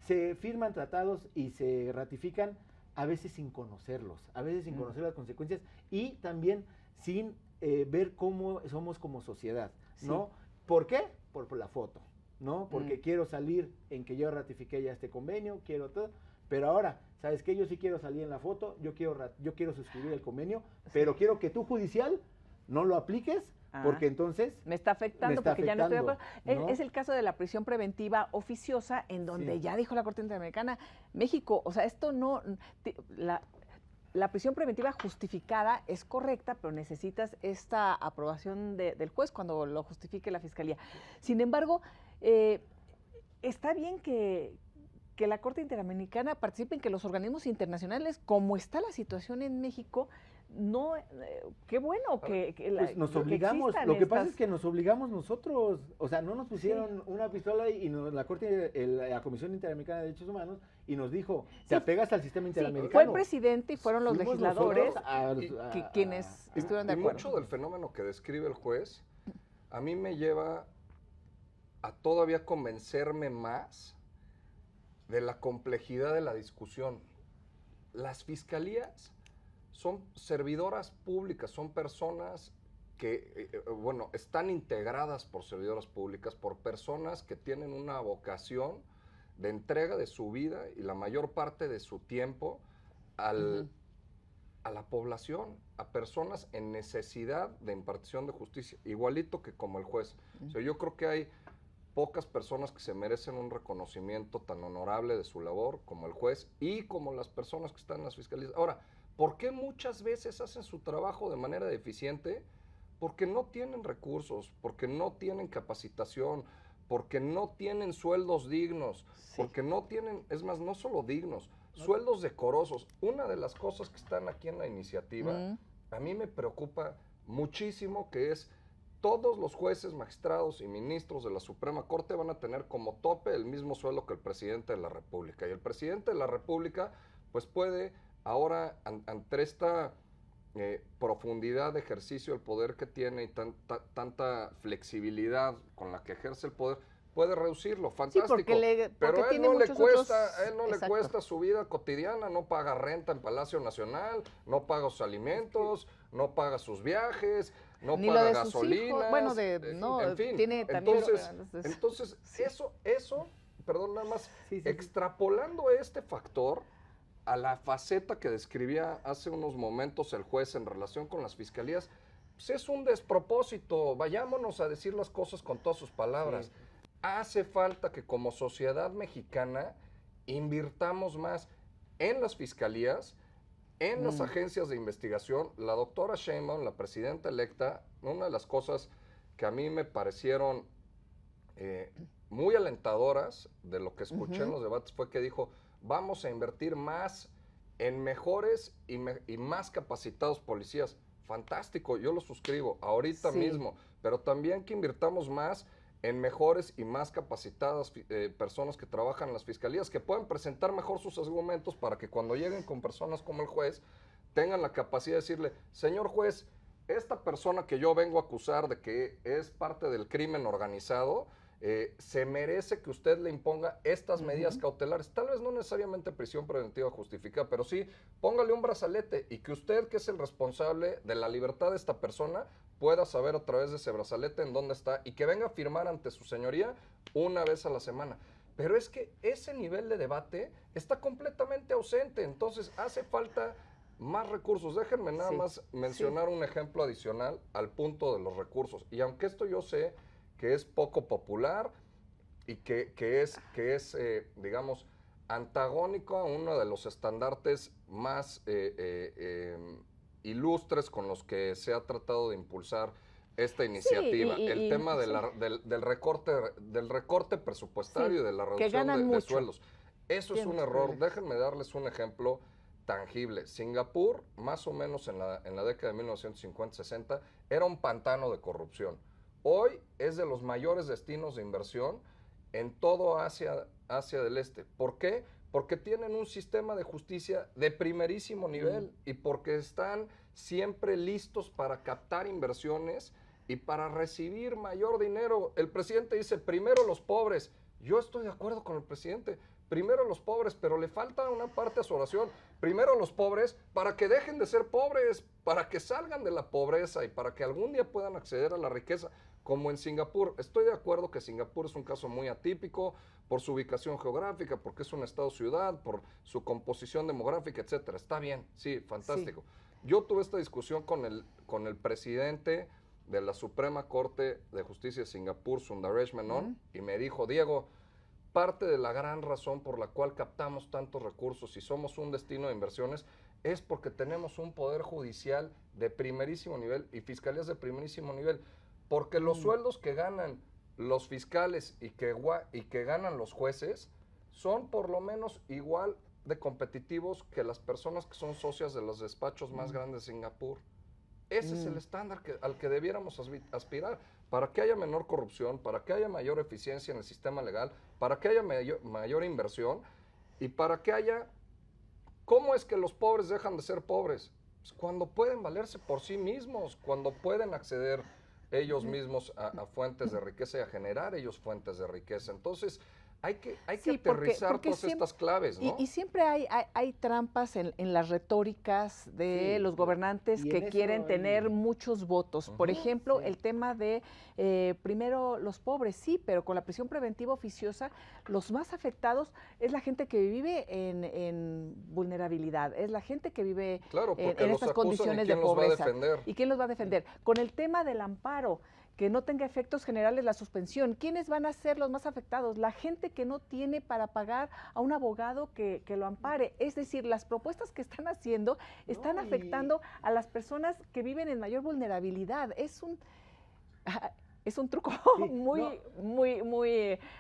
Se firman tratados y se ratifican a veces sin conocerlos, a veces sin conocer las consecuencias y también sin ver cómo somos como sociedad, ¿no? ¿Por qué? Por la foto, ¿no? Porque quiero salir en que yo ratifiqué ya este convenio, quiero todo, pero ahora, ¿sabes qué? Yo sí quiero salir en la foto, yo quiero suscribir el convenio, pero quiero que tú, judicial, no lo apliques porque entonces me está afectando porque ya no estoy de acuerdo. ¿no? Es el caso de la prisión preventiva oficiosa, en donde ya dijo la Corte Interamericana, México, o sea, esto no, la prisión preventiva justificada es correcta, pero necesitas esta aprobación del juez cuando lo justifique la Fiscalía. Sin embargo, está bien que la Corte Interamericana participe, en que los organismos internacionales, como está la situación en México, no, qué bueno que pues nos obligamos, lo que pasa es que nos obligamos nosotros, o sea, no nos pusieron una pistola y la Corte, la Comisión Interamericana de Derechos Humanos, y nos dijo, te apegas al sistema interamericano. Fue el presidente y fueron los Fuimos legisladores quienes Y estuvieron de acuerdo. mucho del fenómeno que describe el juez, a mí me lleva a todavía convencerme más de la complejidad de la discusión. Las fiscalías son servidoras públicas, son personas que, están integradas por servidoras públicas, por personas que tienen una vocación de entrega de su vida y la mayor parte de su tiempo a la población, a personas en necesidad de impartición de justicia, igualito que como el juez. O sea, yo creo que hay pocas personas que se merecen un reconocimiento tan honorable de su labor como el juez y como las personas que están en las fiscalías. Ahora, ¿por qué muchas veces hacen su trabajo de manera deficiente? Porque no tienen recursos, porque no tienen capacitación, porque no tienen sueldos dignos, porque no tienen, es más, no solo dignos, sueldos decorosos. Una de las cosas que están aquí en la iniciativa, a mí me preocupa muchísimo, que es todos los jueces, magistrados y ministros de la Suprema Corte van a tener como tope el mismo sueldo que el presidente de la República. Y el presidente de la República, pues puede ahora, ante esta profundidad de ejercicio del poder que tiene y tanta flexibilidad con la que ejerce el poder, puede reducirlo, fantástico. Sí, porque pero a él tiene no le cuesta, otros... a él no le cuesta su vida cotidiana, no paga renta en Palacio Nacional, no paga sus alimentos, no paga sus viajes, no ni paga lo de gasolina. Bueno, en fin, tiene también entonces eso, perdón, nada más, extrapolando este factor a la faceta que describía hace unos momentos el juez en relación con las fiscalías, pues es un despropósito. Vayámonos a decir las cosas con todas sus palabras. Hace falta que como sociedad mexicana invirtamos más en las fiscalías, en las agencias de investigación. La doctora Sheinbaum, la presidenta electa, una de las cosas que a mí me parecieron muy alentadoras de lo que escuché en los debates fue que dijo, vamos a invertir más en mejores y más capacitados policías. Fantástico, yo lo suscribo ahorita mismo, pero también que invirtamos más en mejores y más capacitadas personas que trabajan en las fiscalías, que puedan presentar mejor sus argumentos para que cuando lleguen con personas como el juez, tengan la capacidad de decirle, señor juez, esta persona que yo vengo a acusar de que es parte del crimen organizado, se merece que usted le imponga estas medidas cautelares, tal vez no necesariamente prisión preventiva justificada, pero sí, póngale un brazalete y que usted, que es el responsable de la libertad de esta persona, pueda saber a través de ese brazalete en dónde está y que venga a firmar ante su señoría una vez a la semana. Pero es que ese nivel de debate está completamente ausente, entonces hace falta más recursos. Déjenme nada más mencionar un ejemplo adicional al punto de los recursos. Y aunque esto yo sé que es poco popular y que es digamos, antagónico a uno de los estandartes más ilustres con los que se ha tratado de impulsar esta iniciativa, el tema del recorte presupuestario y de la reducción de sueldos. Eso es un error. Déjenme darles un ejemplo tangible. Singapur, más o menos en la década de 1950-60, era un pantano de corrupción. Hoy es de los mayores destinos de inversión en todo Asia del Este. ¿Por qué? Porque tienen un sistema de justicia de primerísimo nivel y porque están siempre listos para captar inversiones y para recibir mayor dinero. El presidente dice, primero los pobres. Yo estoy de acuerdo con el presidente. Primero los pobres, pero le falta una parte a su oración. Primero los pobres para que dejen de ser pobres, para que salgan de la pobreza y para que algún día puedan acceder a la riqueza, como en Singapur. Estoy de acuerdo que Singapur es un caso muy atípico por su ubicación geográfica, porque es un estado-ciudad, por su composición demográfica, etcétera. Está bien, sí, fantástico. Yo tuve esta discusión con el presidente de la Suprema Corte de Justicia de Singapur, Sundaresh Menon, y me dijo, Diego, parte de la gran razón por la cual captamos tantos recursos y somos un destino de inversiones es porque tenemos un poder judicial de primerísimo nivel y fiscalías de primerísimo nivel, porque los sueldos que ganan los fiscales y que ganan los jueces son por lo menos igual de competitivos que las personas que son socias de los despachos más grandes de Singapur. Ese es el estándar al que debiéramos aspirar, para que haya menor corrupción, para que haya mayor eficiencia en el sistema legal, para que haya mayor inversión y para que haya... ¿Cómo es que los pobres dejan de ser pobres? Pues cuando pueden valerse por sí mismos, cuando pueden acceder ellos mismos a fuentes de riqueza y a generar ellos fuentes de riqueza. Entonces, hay que aterrizar porque todas siempre, estas claves, ¿no? Y siempre hay trampas en las retóricas de los gobernantes que quieren tener muchos votos. Por ejemplo, el tema de primero los pobres, sí, pero con la prisión preventiva oficiosa, los más afectados es la gente que vive en vulnerabilidad, es la gente que vive en estas condiciones de pobreza. ¿Y quién los va a defender? Con el tema del amparo, que no tenga efectos generales la suspensión. ¿Quiénes van a ser los más afectados? La gente que no tiene para pagar a un abogado que lo ampare. Es decir, las propuestas que están haciendo están afectando a las personas que viven en mayor vulnerabilidad. Es un truco muy...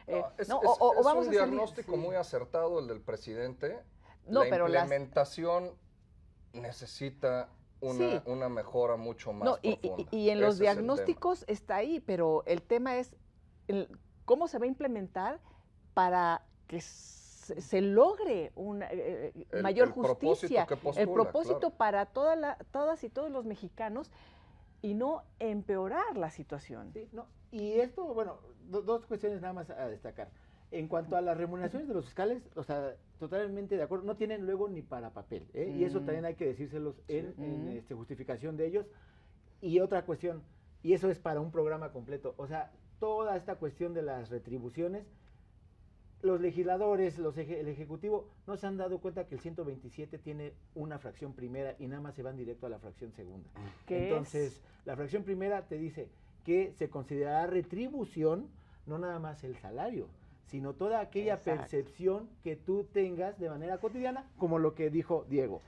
Es un diagnóstico muy acertado el del presidente. La implementación necesita una mejora mucho más profunda. Y en los diagnósticos está ahí, pero el tema es cómo se va a implementar para que se logre una mayor justicia, el propósito para todas y todos los mexicanos y no empeorar la situación. Sí, y esto, bueno, dos cuestiones nada más a destacar. En cuanto a las remuneraciones de los fiscales, o sea, totalmente de acuerdo, no tienen luego ni para papel, y eso también hay que decírselos en justificación de ellos. Y otra cuestión, y eso es para un programa completo, o sea, toda esta cuestión de las retribuciones, los legisladores, el Ejecutivo, no se han dado cuenta que el 127 tiene una fracción primera y nada más se van directo a la fracción segunda. Entonces, la fracción primera te dice que se considerará retribución, no nada más el salario, sino toda aquella percepción que tú tengas de manera cotidiana, como lo que dijo Diego.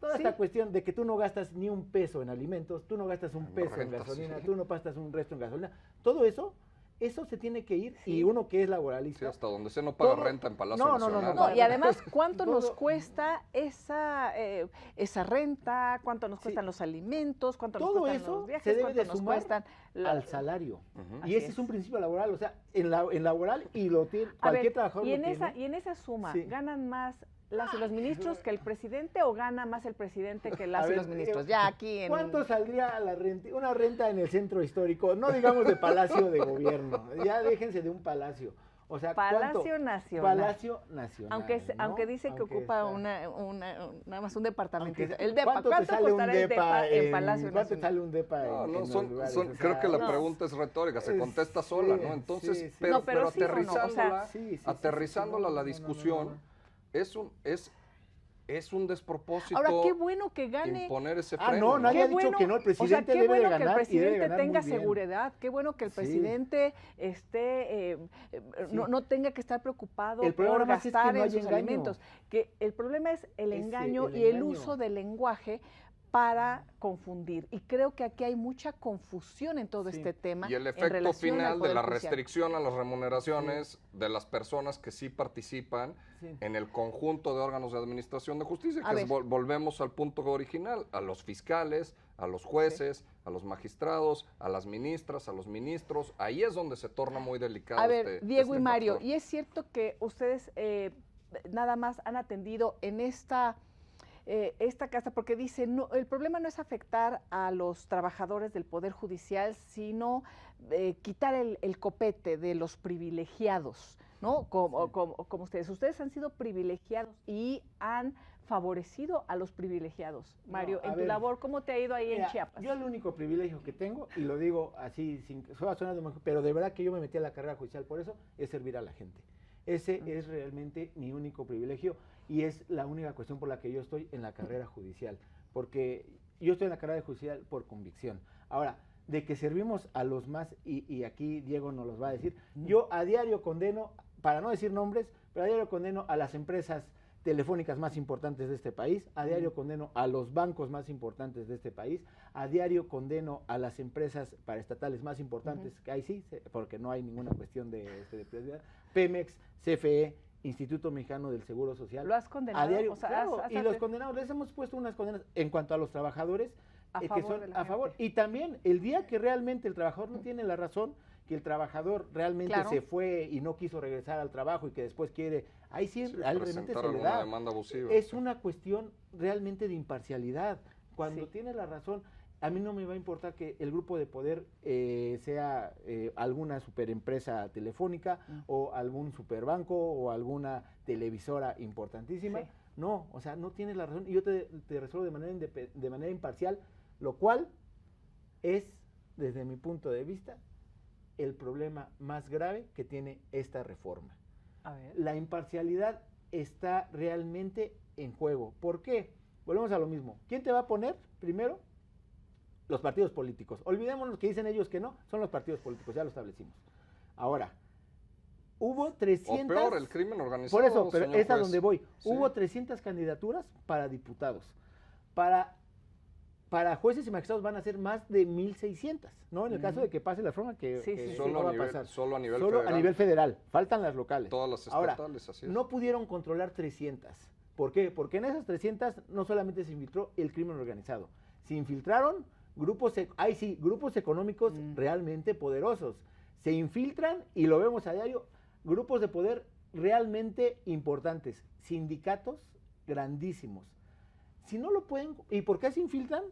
Toda esta cuestión de que tú no gastas ni un peso en alimentos, tú no gastas un peso en gasolina, tú no gastas un resto en gasolina, todo eso se tiene que ir, y uno que es laboralista... Sí, hasta donde se no paga renta en Palacio Nacional. No, y además, ¿cuánto nos cuesta esa renta? ¿Cuánto nos cuestan los alimentos? ¿Cuánto nos cuestan los viajes? Se debe de sumar al salario. Y ese es un principio laboral, o sea, en laboral, y lo tiene cualquier trabajador. Y en esa suma, ¿ganan más las y los ministros que el presidente, o gana más el presidente que las y los ministros? Ya aquí ¿Cuánto saldría una renta en el centro histórico? No digamos de Palacio de Gobierno, ya déjense de un palacio. O sea, Palacio Nacional. Palacio Nacional. Aunque dice que ocupa nada más un departamento. El depa, ¿cuánto costará el depa en Palacio Nacional? ¿Cuánto sale un depa creo que la pregunta es retórica, se contesta sola, ¿no? Entonces, pero aterrizándola a la discusión, es un despropósito. Ahora, qué bueno que gane. Imponer ese freno. Nadie ha dicho que no, el presidente debe de ganar. Qué bueno que el presidente tenga seguridad, qué bueno que el presidente no tenga que estar preocupado por gastar en sus alimentos. Que el problema es el engaño y el uso del lenguaje para confundir. Y creo que aquí hay mucha confusión en todo este tema. Y el efecto final de la restricción a las remuneraciones de las personas que sí participan en el conjunto de órganos de administración de justicia, que volvemos al punto original, a los fiscales, a los jueces, a los magistrados, a las ministras, a los ministros. Ahí es donde se torna muy delicado. A ver, Diego y Mario, ¿y es cierto que ustedes nada más han atendido en esta casa, porque dice, no, el problema no es afectar a los trabajadores del Poder Judicial, sino quitar el copete de los privilegiados, ¿no? Como ustedes. Ustedes han sido privilegiados y han favorecido a los privilegiados. Mario, en tu labor, ¿cómo te ha ido ahí en Chiapas? Yo el único privilegio que tengo, y lo digo así, pero de verdad que yo me metí a la carrera judicial por eso, es servir a la gente. Ese es realmente mi único privilegio y es la única cuestión por la que yo estoy en la carrera judicial, porque yo estoy en la carrera judicial por convicción. Ahora, de que servimos a los más, y aquí Diego nos los va a decir, yo a diario condeno, para no decir nombres, pero a diario condeno a las empresas telefónicas más importantes de este país, a diario condeno a los bancos más importantes de este país, a diario condeno a las empresas paraestatales más importantes, que ahí sí, porque no hay ninguna cuestión de prioridad, Pemex, CFE, Instituto Mexicano del Seguro Social. ¿Lo has condenado? A diario, O sea, claro, y los condenados, les hemos puesto unas condenas en cuanto a los trabajadores, que son a favor. Y también el día que realmente el trabajador no tiene la razón, que el trabajador realmente se fue y no quiso regresar al trabajo y que después quiere, ahí sí realmente se le da. Demanda abusiva. Es una cuestión realmente de imparcialidad. Cuando tiene la razón, a mí no me va a importar que el grupo de poder sea alguna superempresa telefónica o algún superbanco o alguna televisora importantísima. Sí. No, o sea, no tienes la razón y yo te resuelvo de manera imparcial, lo cual es, desde mi punto de vista, el problema más grave que tiene esta reforma. A ver. La imparcialidad está realmente en juego. ¿Por qué? Volvemos a lo mismo. ¿Quién te va a poner primero? Los partidos políticos. Olvidémonos que dicen ellos que no, son los partidos políticos, ya lo establecimos. Ahora, hubo 300... O peor, el crimen organizado. Por eso, pero es a donde voy. Sí. Hubo 300 candidaturas para diputados. Para jueces y magistrados van a ser más de 1,600, ¿no? En el caso de que pase la reforma que solo va a pasar. Solo a nivel federal. Solo a nivel federal. Faltan las locales. Todas las estatales, Ahora, así es. No pudieron controlar 300. ¿Por qué? Porque en esas 300 no solamente se infiltró el crimen organizado. Se infiltraron grupos económicos realmente poderosos. Se infiltran, y lo vemos a diario, grupos de poder realmente importantes. Sindicatos grandísimos. Si no lo pueden... ¿Y por qué se infiltran?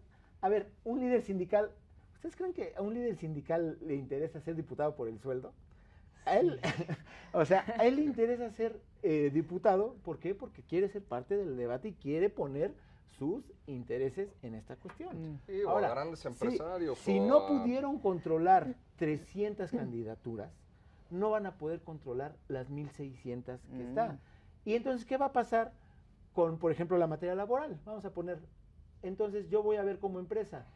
A ver, un líder sindical, ¿ustedes creen que a un líder sindical le interesa ser diputado por el sueldo? A él, o sea, a él le interesa ser diputado, ¿por qué? Porque quiere ser parte del debate y quiere poner sus intereses en esta cuestión. Sí, ahora, o a grandes empresarios. Si no pudieron controlar 300 candidaturas, no van a poder controlar las 1,600 que están. Y entonces, ¿qué va a pasar con, por ejemplo, la materia laboral? Vamos a poner... Entonces yo voy a ver como empresa,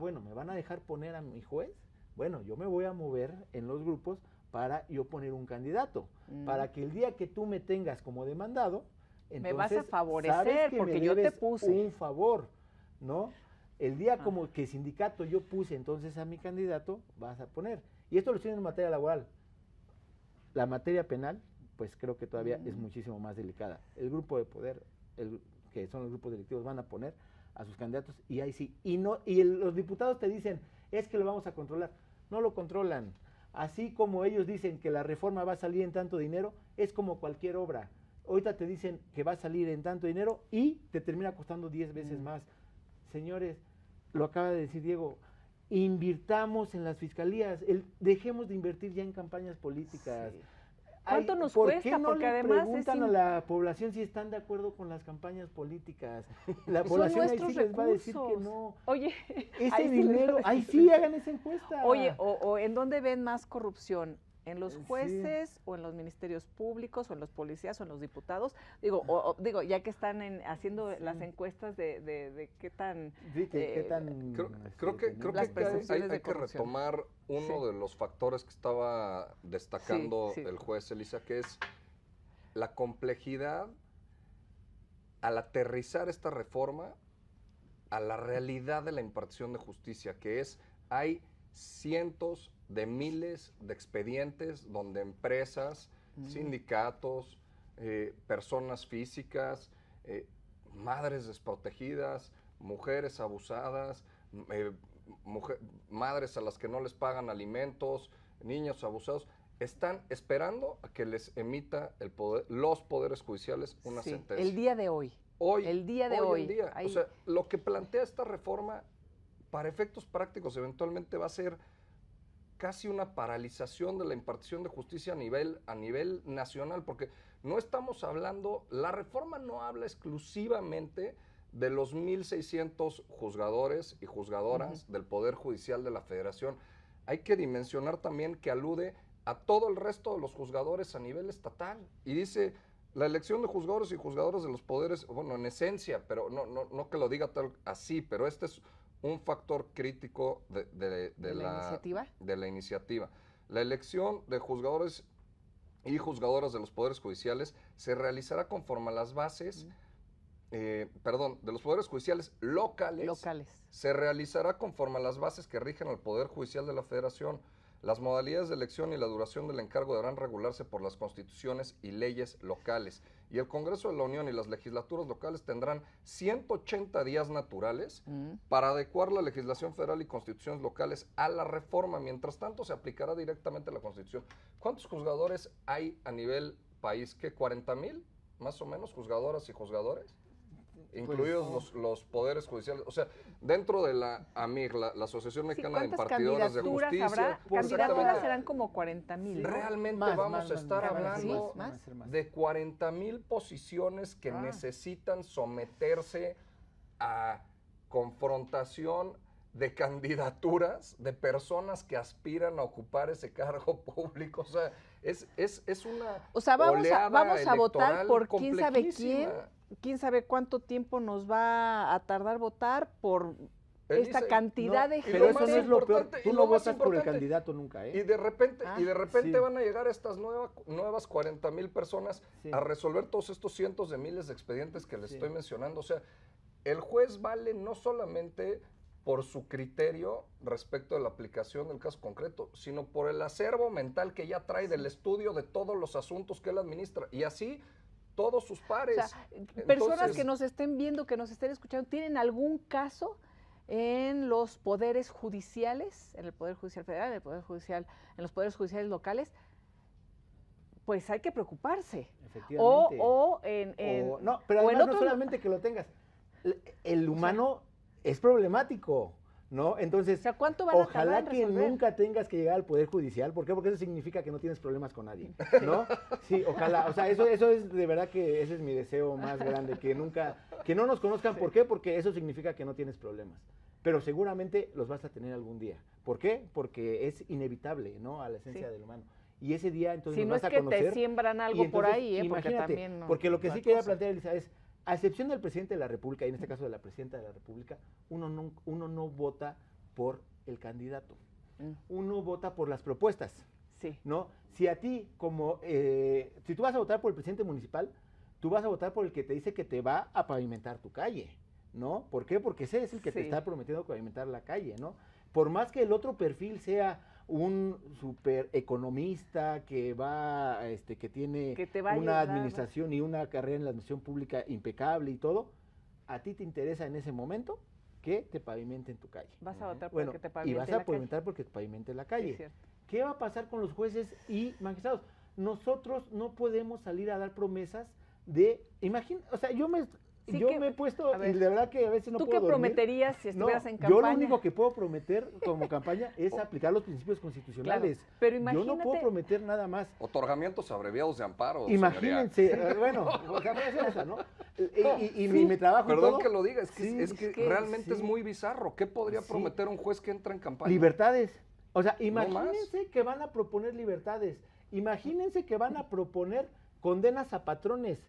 bueno, ¿me van a dejar poner a mi juez? Bueno, yo me voy a mover en los grupos para yo poner un candidato, para que el día que tú me tengas como demandado, entonces me vas a favorecer sabes que porque me yo te debes puse un favor, ¿no? El día como que sindicato yo puse entonces a mi candidato, vas a poner. Y esto lo estoy en materia laboral. La materia penal, pues creo que todavía es muchísimo más delicada. El grupo de poder, que son los grupos delictivos, van a poner a sus candidatos y ahí sí. Los diputados te dicen, es que lo vamos a controlar. No lo controlan. Así como ellos dicen que la reforma va a salir en tanto dinero, es como cualquier obra. Ahorita te dicen que va a salir en tanto dinero y te termina costando 10 veces más. Señores, lo acaba de decir Diego, invirtamos en las fiscalías, dejemos de invertir ya en campañas políticas. Sí. ¿Cuánto nos cuesta? ¿Por qué no porque le además preguntan a la población si están de acuerdo con las campañas políticas? La población ahí sí les va a decir que no. Oye, ese dinero, ahí sí hagan esa encuesta. Oye, o ¿en dónde ven más corrupción? ¿En los jueces o en los ministerios públicos o en los policías o en los diputados? Digo, ya que están haciendo las encuestas de qué tan... Sí, qué tan... Creo que hay que retomar uno de los factores que estaba destacando el juez Elisa, que es la complejidad al aterrizar esta reforma a la realidad de la impartición de justicia, que es, hay cientos de miles de expedientes donde empresas, sindicatos, personas físicas, madres desprotegidas, mujeres abusadas, madres a las que no les pagan alimentos, niños abusados, están esperando a que les emita los poderes judiciales una sentencia. El día de hoy. El día de hoy. O sea, lo que plantea esta reforma, para efectos prácticos, eventualmente va a ser casi una paralización de la impartición de justicia a nivel nacional, porque no estamos hablando, la reforma no habla exclusivamente de los 1,600 juzgadores y juzgadoras del Poder Judicial de la Federación. Hay que dimensionar también que alude a todo el resto de los juzgadores a nivel estatal. Y dice, la elección de juzgadores y juzgadoras de los poderes, bueno, en esencia, pero no que lo diga tal así, pero este es un factor crítico de la iniciativa. La elección de juzgadores y juzgadoras de los poderes judiciales se realizará conforme a las bases, de los poderes judiciales locales, se realizará conforme a las bases que rigen al Poder Judicial de la Federación. Las modalidades de elección y la duración del encargo deberán regularse por las constituciones y leyes locales. Y el Congreso de la Unión y las legislaturas locales tendrán 180 días naturales para adecuar la legislación federal y constituciones locales a la reforma. Mientras tanto, se aplicará directamente la Constitución. ¿Cuántos juzgadores hay a nivel país? ¿Qué? ¿40,000? Más o menos, juzgadoras y juzgadores. Incluidos los poderes judiciales, o sea, dentro de la AMIR, la Asociación Mexicana de Impartidores de Justicia. Habrá? Candidaturas serán como 40,000. Realmente vamos a estar hablando de 40,000 posiciones que necesitan someterse a confrontación de candidaturas de personas que aspiran a ocupar ese cargo público. O sea, es una vamos a votar por quién sabe quién sabe cuánto tiempo nos va a tardar votar por esta cantidad de gente. Pero eso no es lo peor. Tú no votas por el candidato nunca, ¿eh? Y de repente van a llegar estas nuevas 40,000 personas a resolver todos estos cientos de miles de expedientes que les estoy mencionando. O sea, el juez vale no solamente por su criterio respecto de la aplicación del caso concreto, sino por el acervo mental que ya trae del estudio de todos los asuntos que él administra. Y así todos sus pares. O sea, personas que nos estén viendo, que nos estén escuchando, ¿tienen algún caso en los poderes judiciales, en el Poder Judicial Federal, en los poderes judiciales locales? Pues hay que preocuparse. Efectivamente. Pero además no solamente que lo tengas. El humano es problemático, ¿no? Entonces, o sea, ¿cuánto van a ojalá que nunca tengas que llegar al Poder Judicial. ¿Por qué? Porque eso significa que no tienes problemas con nadie, ¿no? Sí, ojalá. O sea, eso es de verdad que ese es mi deseo más grande, que no nos conozcan. ¿Por qué? Porque eso significa que no tienes problemas. Pero seguramente los vas a tener algún día. ¿Por qué? Porque es inevitable, ¿no? A la esencia del humano. Y ese día entonces nos vas a conocer. Si no es que te siembran algo por ahí, imagínate, porque también no. Porque lo que sí quería plantear, Elisa, es, a excepción del presidente de la República, y en este caso de la presidenta de la República, uno no vota por el candidato. Uno vota por las propuestas. Sí. ¿No? Si a ti, si tú vas a votar por el presidente municipal, tú vas a votar por el que te dice que te va a pavimentar tu calle, ¿no? ¿Por qué? Porque ese es el que te está prometiendo pavimentar la calle, ¿no? Por más que el otro perfil sea un super economista que tiene una administración y una carrera en la administración pública impecable y todo, a ti te interesa en ese momento que te pavimenten tu calle. Vas a votar por que te pavimente la calle. Y vas a pavimentar porque te pavimente la calle. Sí, ¿qué va a pasar con los jueces y magistrados? Nosotros no podemos salir a dar promesas o sea, yo me he puesto, y de verdad que a veces no puedo dormir. ¿Tú qué prometerías si estuvieras en campaña? Yo lo único que puedo prometer como campaña es aplicar los principios constitucionales. Claro, pero imagínate, yo no puedo prometer nada más. Otorgamientos abreviados de amparo. Imagínense, bueno, o sea, eso, ¿no? Y mi trabajo. Perdón que lo diga, es que realmente es muy bizarro. ¿Qué podría prometer un juez que entra en campaña? Libertades. O sea, imagínense que van a proponer libertades. Imagínense que van a proponer condenas a patrones.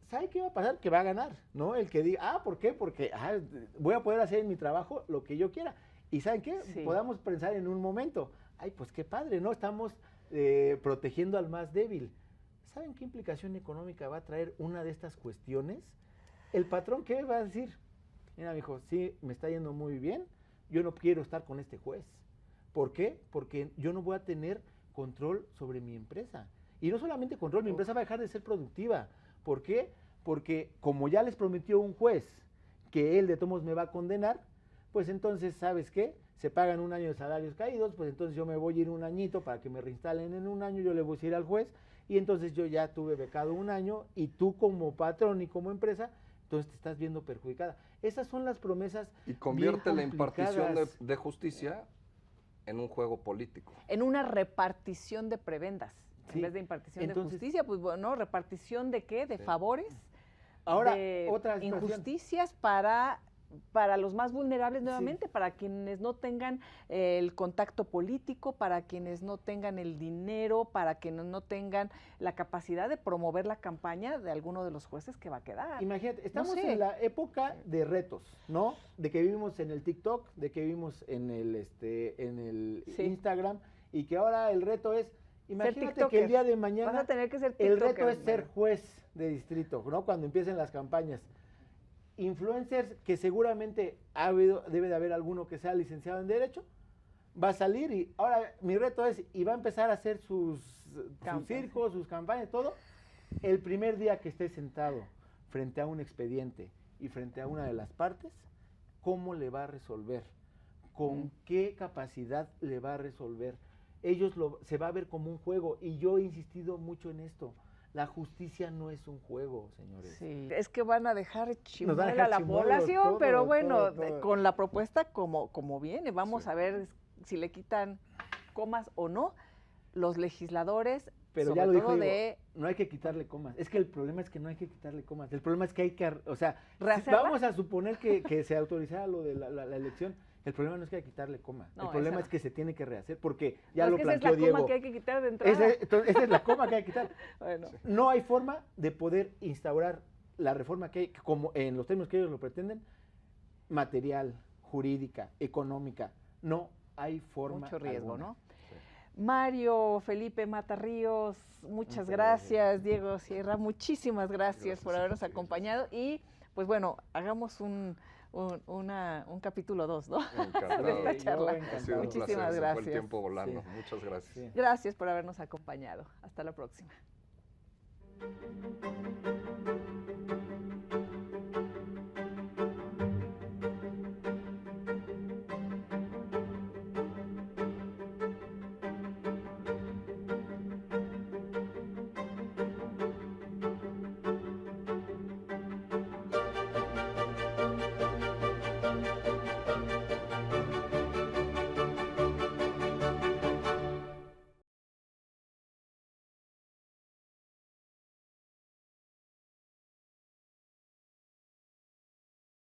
¿Sabe qué va a pasar? Que va a ganar, ¿no? El que diga, ¿por qué? Porque voy a poder hacer en mi trabajo lo que yo quiera. ¿Y saben qué? Podamos pensar en un momento, pues qué padre, ¿no? Estamos protegiendo al más débil. ¿Saben qué implicación económica va a traer una de estas cuestiones? El patrón, ¿qué va a decir? Mira, mijo, sí, me está yendo muy bien, yo no quiero estar con este juez. ¿Por qué? Porque yo no voy a tener control sobre mi empresa. Y no solamente control, mi empresa va a dejar de ser productiva. ¿Por qué? Porque como ya les prometió un juez que él de todos modos me va a condenar, pues entonces, ¿sabes qué? Se pagan un año de salarios caídos, pues entonces yo me voy a ir un añito para que me reinstalen en un año, yo le voy a decir al juez, y entonces yo ya tuve becado un año, y tú como patrón y como empresa, entonces te estás viendo perjudicada. Esas son las promesas. Y convierte la impartición de justicia en un juego político. En una repartición de prebendas. En vez de impartición de justicia, pues bueno, ¿repartición de qué? ¿De favores? Ahora, de otra injusticias para para los más vulnerables nuevamente, para quienes no tengan el contacto político, para quienes no tengan el dinero, para quienes no tengan la capacidad de promover la campaña de alguno de los jueces que va a quedar. Imagínate, estamos en la época de retos, ¿no? De que vivimos en el TikTok, de que vivimos en el Instagram, y que ahora el reto es, imagínate que el día de mañana vas a tener que ser el reto es ser juez de distrito, ¿no? Cuando empiecen las campañas. Influencers que seguramente debe de haber alguno que sea licenciado en Derecho, va a salir y ahora mi reto es, y va a empezar a hacer sus circos, sus campañas, todo, el primer día que esté sentado frente a un expediente y frente a una de las partes, ¿cómo le va a resolver? ¿Con qué capacidad le va a resolver? Se va a ver como un juego, y yo he insistido mucho en esto. La justicia no es un juego, señores. Sí, es que van a dejar chimuela a la población, pero bueno, todo. Con la propuesta como viene, vamos a ver si le quitan comas o no. Los legisladores, pero ya lo dijo Diego, no hay que quitarle comas. Es que el problema es que no hay que quitarle comas. El problema es que hay que, vamos a suponer que se autorizara lo de la elección. El problema no es que hay que quitarle coma, el problema es que se tiene que rehacer, porque ya lo planteó Diego. Esa es la coma que hay que quitar de entrada. Esa es la coma que hay que quitar. Bueno. No hay forma de poder instaurar la reforma que hay, como en los términos que ellos lo pretenden, material, jurídica, económica. No hay forma. Mucho riesgo, alguna. ¿no? Sí. Mario Felipe Mata Ríos, muchas gracias. Diego Sierra, muchísimas gracias por habernos acompañado. Y pues bueno, hagamos un capítulo 2, ¿no? Encantado. De esta charla. Ha sido un Muchísimas placer, gracias. se fue el tiempo volando. Sí. Muchas gracias. Sí. Gracias por habernos acompañado. Hasta la próxima.